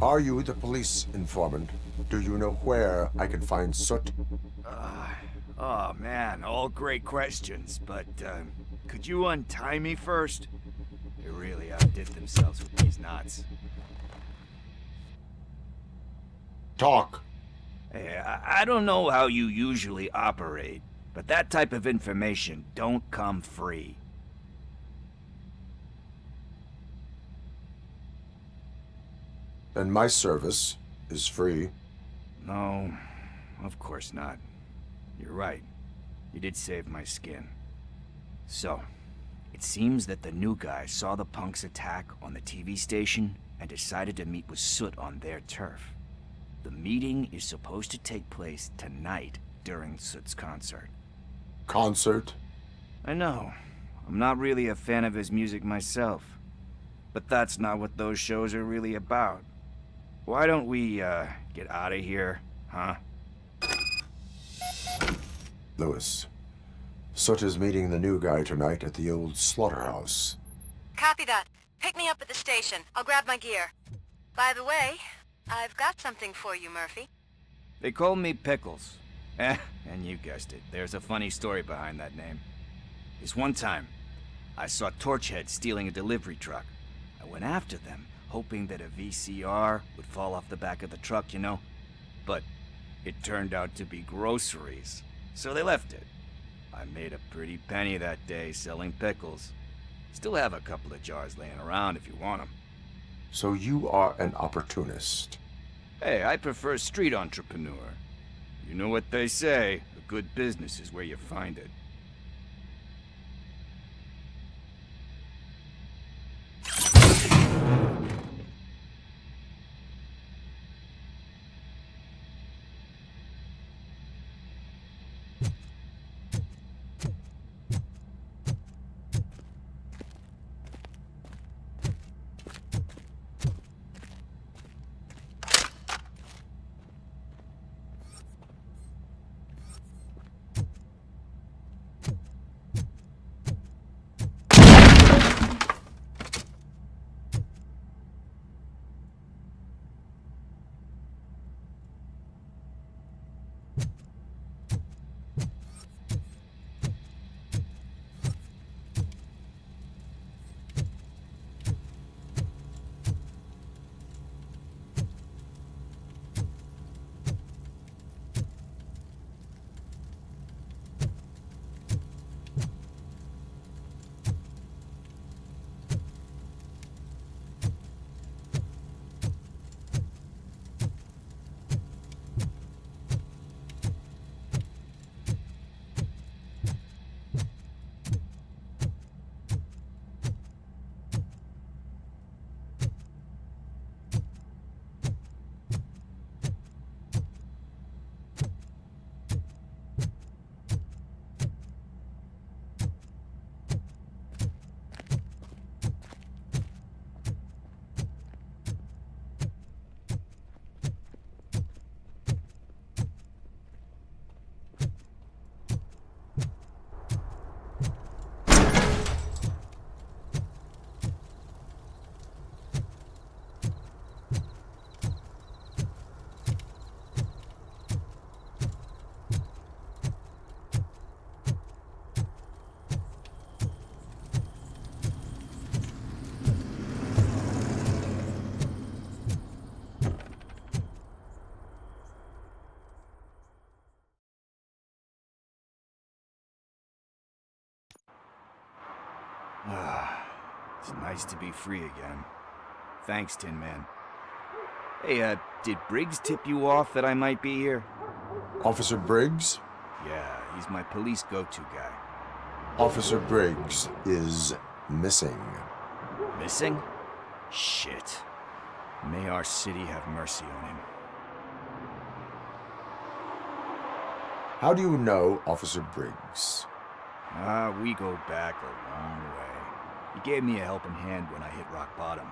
Are you the police informant? Do you know where I can find Soot? Oh man, all great questions, but could you untie me first? They really outdid themselves with these knots. Talk. Hey, I don't know how you usually operate, but that type of information don't come free. And my service is free. No, of course not. You're right. You did save my skin. So, it seems that the new guy saw the punks attack on the TV station and decided to meet with Soot on their turf. The meeting is supposed to take place tonight during Soot's concert. Concert? I know. I'm not really a fan of his music myself. But that's not what those shows are really about. Why don't we, get out of here, huh? Lewis, Soot is meeting the new guy tonight at the old slaughterhouse. Copy that. Pick me up at the station. I'll grab my gear. By the way, I've got something for you, Murphy. They call me Pickles. And you guessed it, there's a funny story behind that name. This one time, I saw Torchhead stealing a delivery truck. I went after them, hoping that a VCR would fall off the back of the truck, you know? But it turned out to be groceries, so they left it. I made a pretty penny that day selling pickles. Still have a couple of jars laying around if you want them. So you are an opportunist. Hey, I prefer street entrepreneur. You know what they say, a good business is where you find it. It's nice to be free again. Thanks, Tin Man. Hey, did Briggs tip you off that I might be here? Officer Briggs? Yeah, he's my police go-to guy. Officer Briggs is missing. Missing? Shit. May our city have mercy on him. How do you know Officer Briggs? We go back a long way. He gave me a helping hand when I hit rock bottom.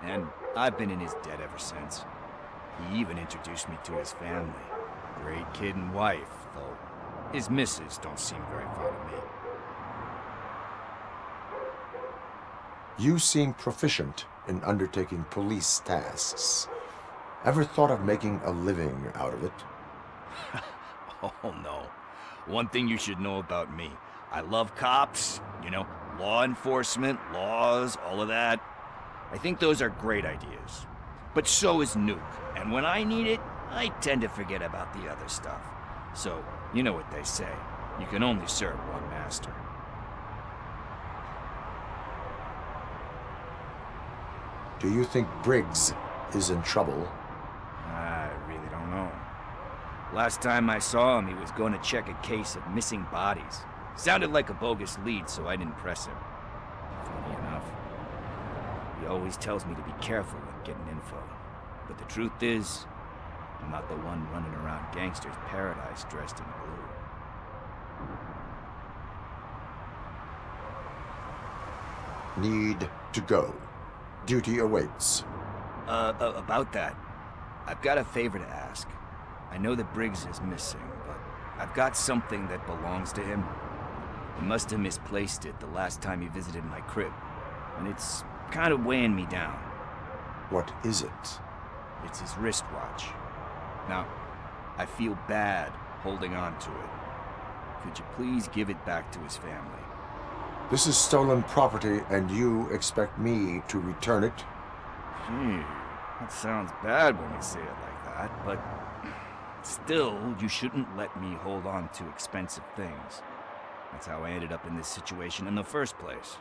And I've been in his debt ever since. He even introduced me to his family. Great kid and wife, though his missus don't seem very fond of me. You seem proficient in undertaking police tasks. Ever thought of making a living out of it? Oh no. One thing you should know about me. I love cops, you know, law enforcement, laws, all of that. I think those are great ideas. But so is Nuke, and when I need it, I tend to forget about the other stuff. So, you know what they say. You can only serve one master. Do you think Briggs is in trouble? I really don't know. Last time I saw him, he was going to check a case of missing bodies. Sounded like a bogus lead, so I didn't press him. Funny enough. He always tells me to be careful when getting info. But the truth is, I'm not the one running around gangster's paradise dressed in blue. Need to go. Duty awaits. About that, I've got a favor to ask. I know that Briggs is missing, but I've got something that belongs to him. He must have misplaced it the last time he visited my crib, and it's kind of weighing me down. What is it? It's his wristwatch. Now, I feel bad holding on to it. Could you please give it back to his family? This is stolen property, and you expect me to return it? Gee, that sounds bad when you say it like that, but still, you shouldn't let me hold on to expensive things. That's how I ended up in this situation in the first place.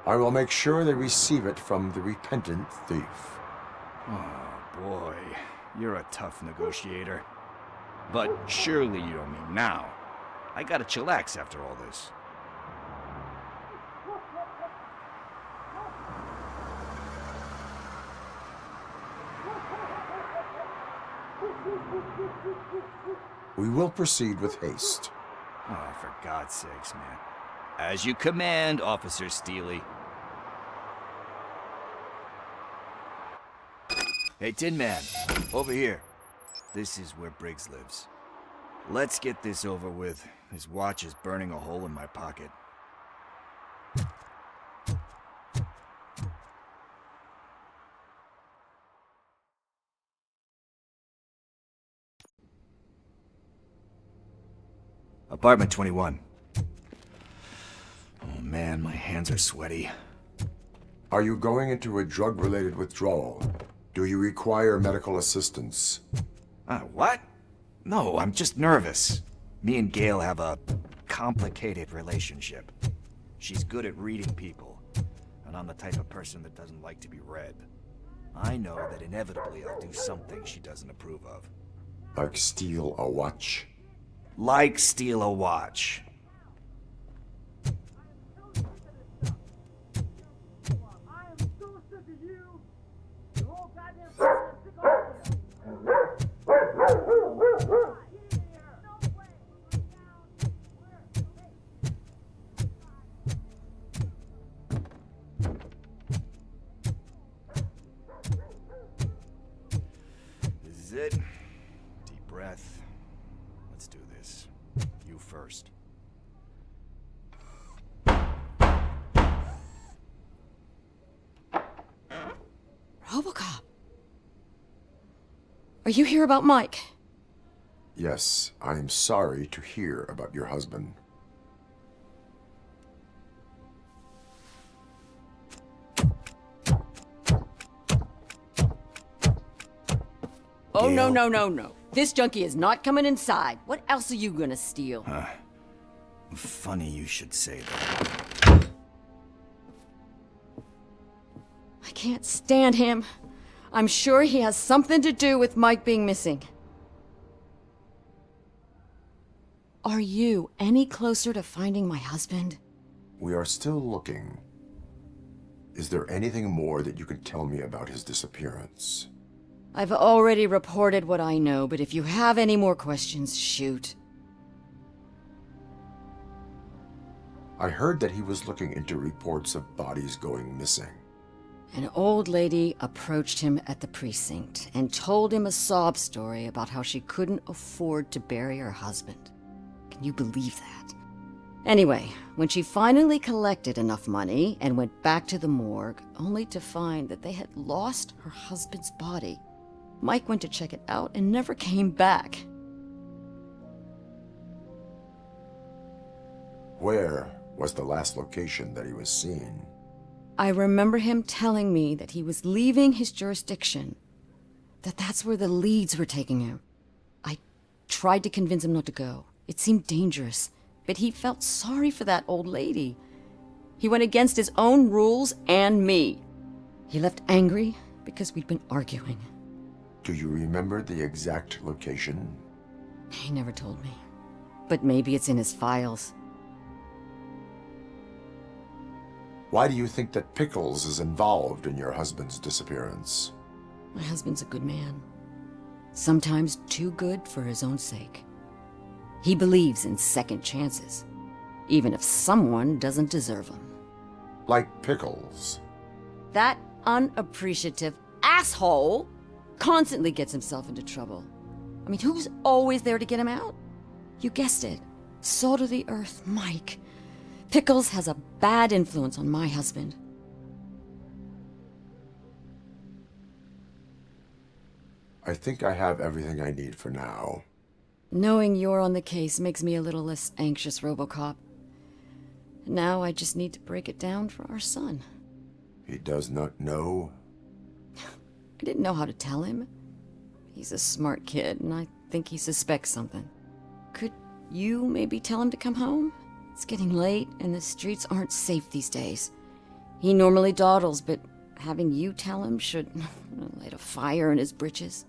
I will make sure they receive it from the repentant thief. Oh, boy. You're a tough negotiator. But surely you don't mean now. I gotta chillax after all this. We will proceed with haste. Oh, for God's sakes, man. As you command, Officer Steely. Hey, Tin Man, over here. This is where Briggs lives. Let's get this over with. His watch is burning a hole in my pocket. Apartment 21. Oh man, my hands are sweaty. Are you going into a drug-related withdrawal? Do you require medical assistance? What? No, I'm just nervous. Me and Gail have a complicated relationship. She's good at reading people, and I'm the type of person that doesn't like to be read. I know that inevitably I'll do something she doesn't approve of. Like steal a watch? Like steal a watch. This is it. Deep breath. Let's do this. You first. RoboCop. Are you here about Mike? Yes, I am sorry to hear about your husband. Oh, no, no, no, no. This junkie is not coming inside. What else are you gonna steal? Funny you should say that. I can't stand him. I'm sure he has something to do with Mike being missing. Are you any closer to finding my husband? We are still looking. Is there anything more that you can tell me about his disappearance? I've already reported what I know, but if you have any more questions, shoot. I heard that he was looking into reports of bodies going missing. An old lady approached him at the precinct and told him a sob story about how she couldn't afford to bury her husband. Can you believe that? Anyway, when she finally collected enough money and went back to the morgue, only to find that they had lost her husband's body, Mike went to check it out and never came back. Where was the last location that he was seen? I remember him telling me that he was leaving his jurisdiction, that's where the leads were taking him. I tried to convince him not to go. It seemed dangerous, but he felt sorry for that old lady. He went against his own rules and me. He left angry because we'd been arguing. Do you remember the exact location? He never told me, but maybe it's in his files. Why do you think that Pickles is involved in your husband's disappearance? My husband's a good man. Sometimes too good for his own sake. He believes in second chances, even if someone doesn't deserve them. Like Pickles. That unappreciative asshole constantly gets himself into trouble. I mean, who's always there to get him out? You guessed it. Salt of the earth, Mike. Pickles has a bad influence on my husband. I think I have everything I need for now. Knowing you're on the case makes me a little less anxious, RoboCop. Now I just need to break it down for our son. He does not know? I didn't know how to tell him. He's a smart kid, and I think he suspects something. Could you maybe tell him to come home? It's getting late, and the streets aren't safe these days. He normally dawdles, but having you tell him should light a fire in his britches.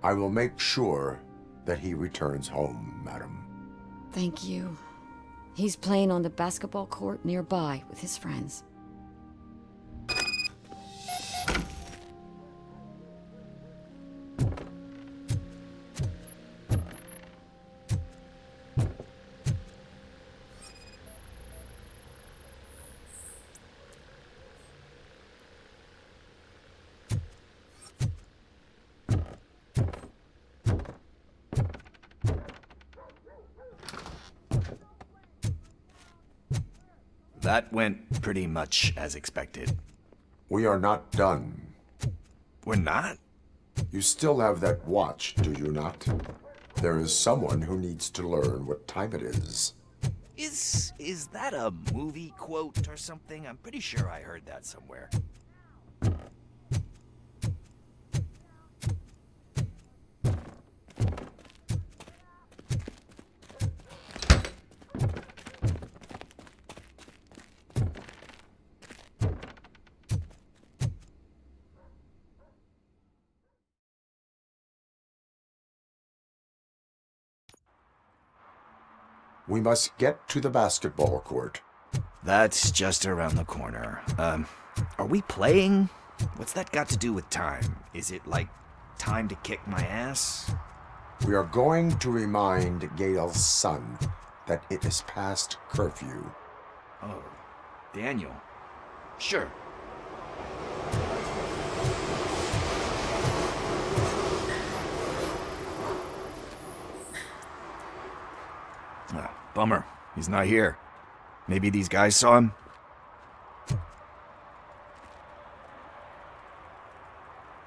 I will make sure that he returns home, madam. Thank you. He's playing on the basketball court nearby with his friends. That went pretty much as expected. We are not done. We're not? You still have that watch, do you not? There is someone who needs to learn what time it is. Is that a movie quote or something? I'm pretty sure I heard that somewhere. We must get to the basketball court. That's just around the corner. Are we playing? What's that got to do with time? Is it like time to kick my ass? We are going to remind Gail's son that it is past curfew. Oh, Daniel. Sure. Bummer. He's not here. Maybe these guys saw him?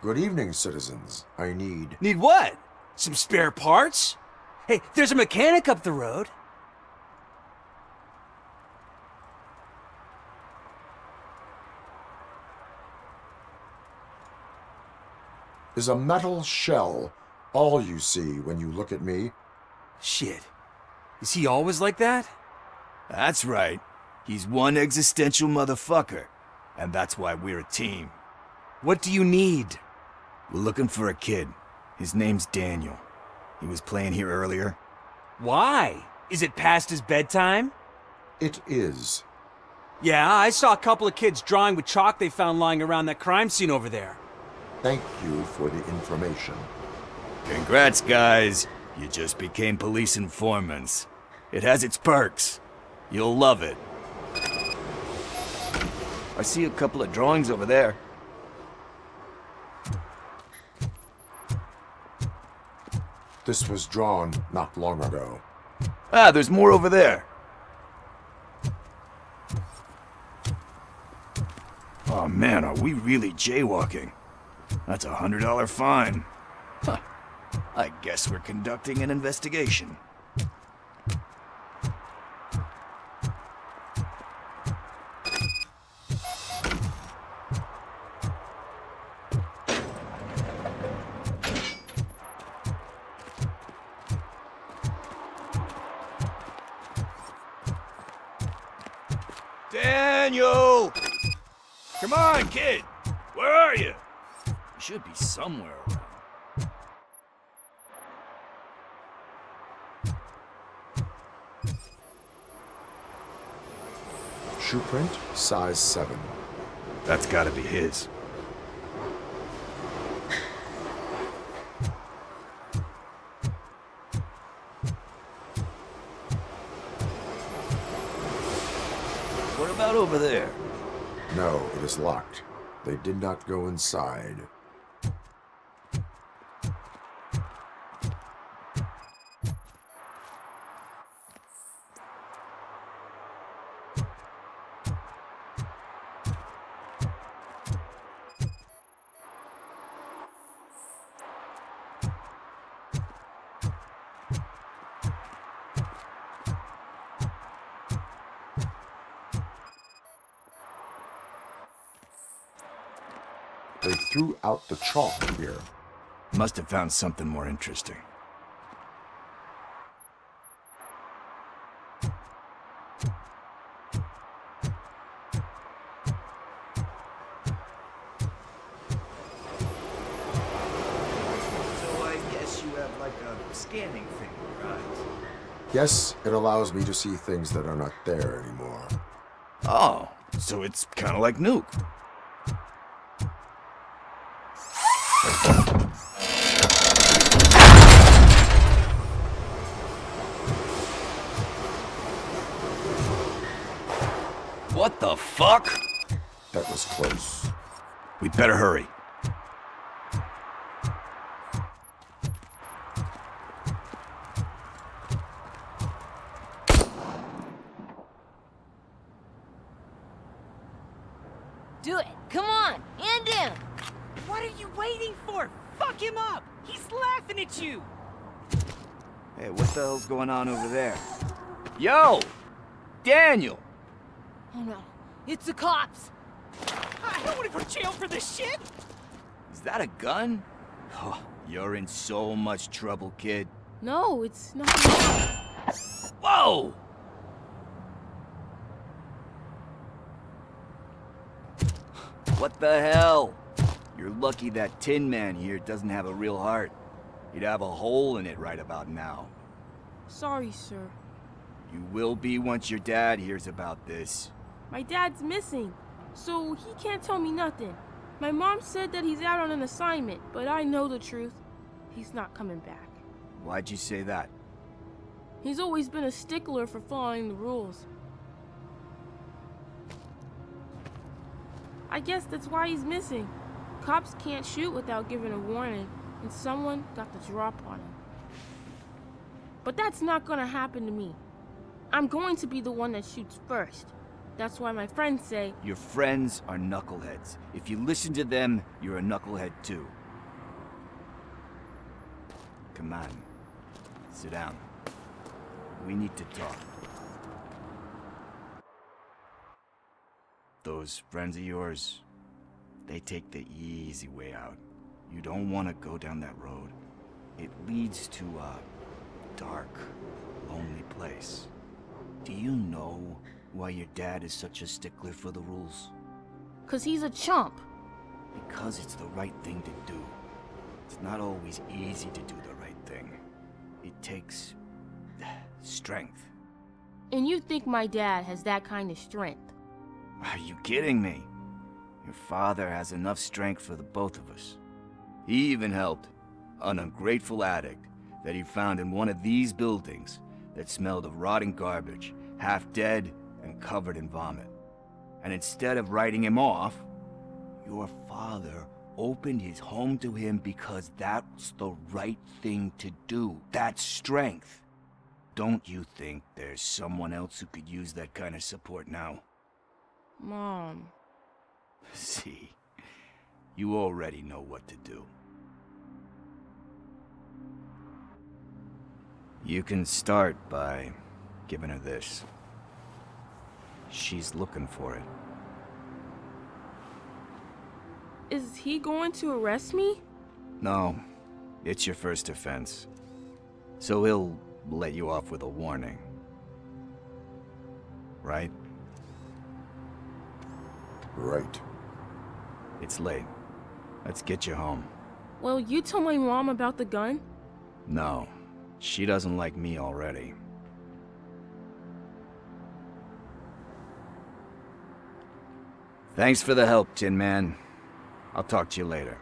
Good evening, citizens. I need... Need what? Some spare parts? Hey, there's a mechanic up the road. Is a metal shell all you see when you look at me? Shit. Is he always like that? That's right. He's one existential motherfucker. And that's why we're a team. What do you need? We're looking for a kid. His name's Daniel. He was playing here earlier. Why? Is it past his bedtime? It is. Yeah, I saw a couple of kids drawing with chalk they found lying around that crime scene over there. Thank you for the information. Congrats, guys. You just became police informants. It has its perks. You'll love it. I see a couple of drawings over there. This was drawn not long ago. Ah, there's more over there. Oh man, are we really jaywalking? That's $100 fine. I guess we're conducting an investigation. Daniel! Come on, kid! Where are you? You should be somewhere around. Shoe print, size 7. That's gotta be his. What about over there? No, it is locked. They did not go inside. They threw out the chalk here. Must have found something more interesting. So I guess you have like a scanning thing, right? Yes, it allows me to see things that are not there anymore. Oh, so it's kind of like Nuke. What the fuck? That was close. We better hurry. Do it. Come on. Hand him. What are you waiting for? Fuck him up. He's laughing at you. Hey, what the hell's going on over there? Yo! Daniel! Oh no. It's the cops. I don't want to go to jail for this shit. Is that a gun? Oh, you're in so much trouble, kid. No, it's not. Whoa! What the hell? You're lucky that Tin Man here doesn't have a real heart. He'd have a hole in it right about now. Sorry, sir. You will be once your dad hears about this. My dad's missing, so he can't tell me nothing. My mom said that he's out on an assignment, but I know the truth. He's not coming back. Why'd you say that? He's always been a stickler for following the rules. I guess that's why he's missing. Cops can't shoot without giving a warning, and someone got the drop on him. But that's not gonna happen to me. I'm going to be the one that shoots first. That's why my friends say... Your friends are knuckleheads. If you listen to them, you're a knucklehead too. Come on. Sit down. We need to talk. Those friends of yours, they take the easy way out. You don't want to go down that road. It leads to a dark, lonely place. Do you know why your dad is such a stickler for the rules? 'Cause he's a chump. Because it's the right thing to do. It's not always easy to do the right thing. It takes strength. And you think my dad has that kind of strength? Are you kidding me? Your father has enough strength for the both of us. He even helped an ungrateful addict that he found in one of these buildings that smelled of rotting garbage, half dead and covered in vomit. And instead of writing him off, your father opened his home to him because that's the right thing to do. That's strength. Don't you think there's someone else who could use that kind of support now? Mom. See, you already know what to do. You can start by giving her this. She's looking for it. Is he going to arrest me? No, it's your first offense. So he'll let you off with a warning. Right? Right. It's late. Let's get you home. Well, you told my mom about the gun? No, she doesn't like me already. Thanks for the help, Tin Man. I'll talk to you later.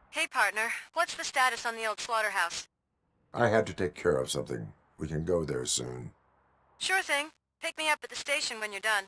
Hey, partner. What's the status on the old slaughterhouse? I had to take care of something. We can go there soon. Sure thing. Pick me up at the station when you're done.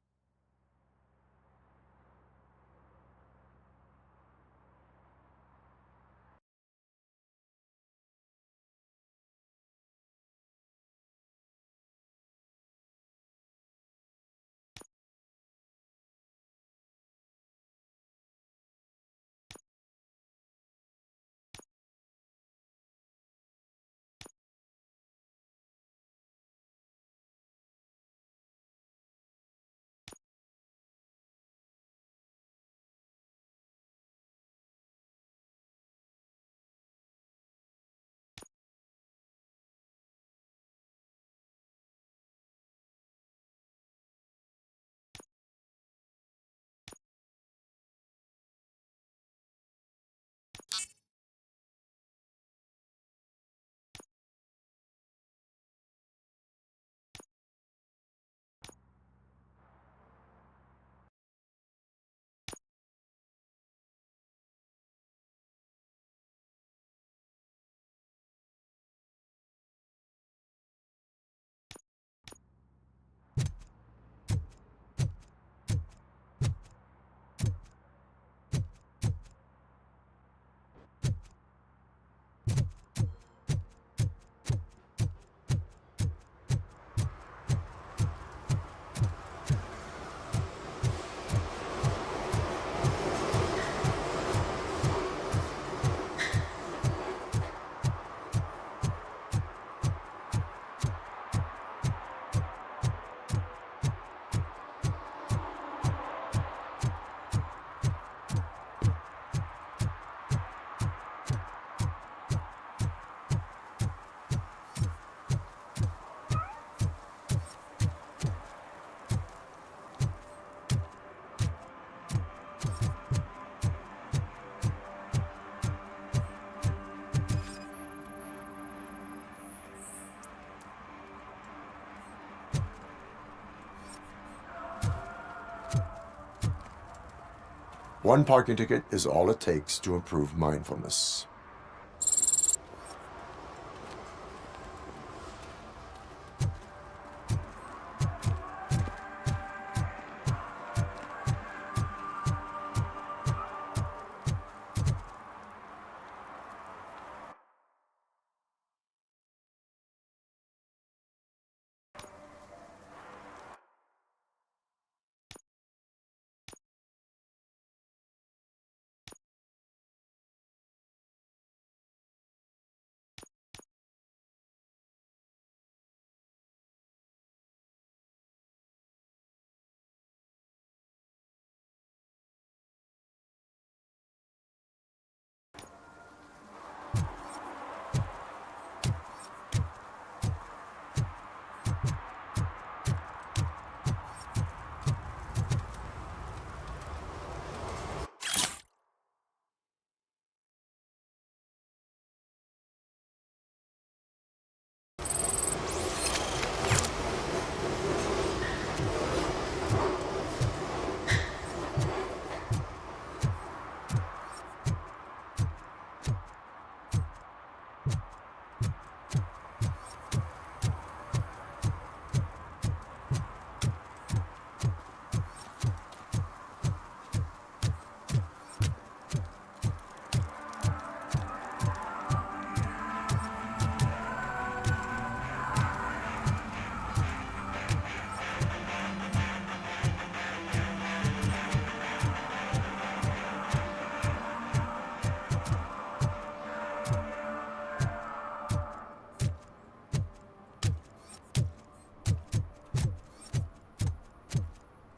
One parking ticket is all it takes to improve mindfulness.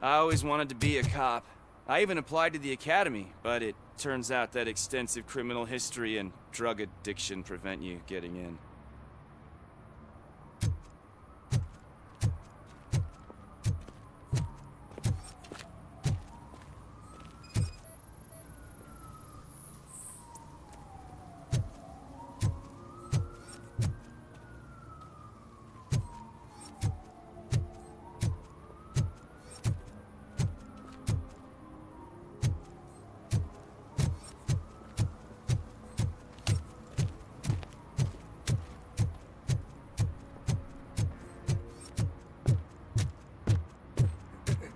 I always wanted to be a cop. I even applied to the academy, but it turns out that extensive criminal history and drug addiction prevent you getting in.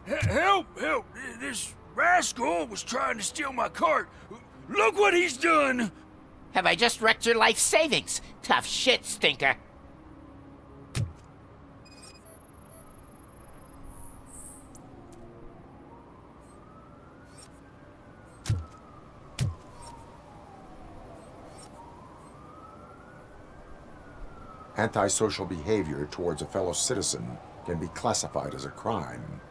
Help! Help! This rascal was trying to steal my cart. Look what he's done! Have I just wrecked your life savings? Tough shit, stinker. Antisocial behavior towards a fellow citizen can be classified as a crime.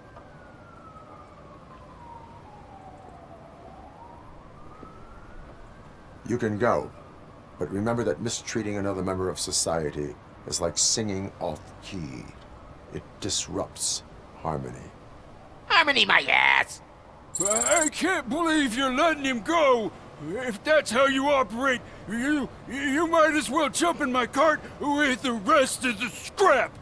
You can go, but remember that mistreating another member of society is like singing off key. It disrupts harmony. Harmony, my ass! I can't believe you're letting him go! If that's how you operate, you might as well jump in my cart with the rest of the scrap!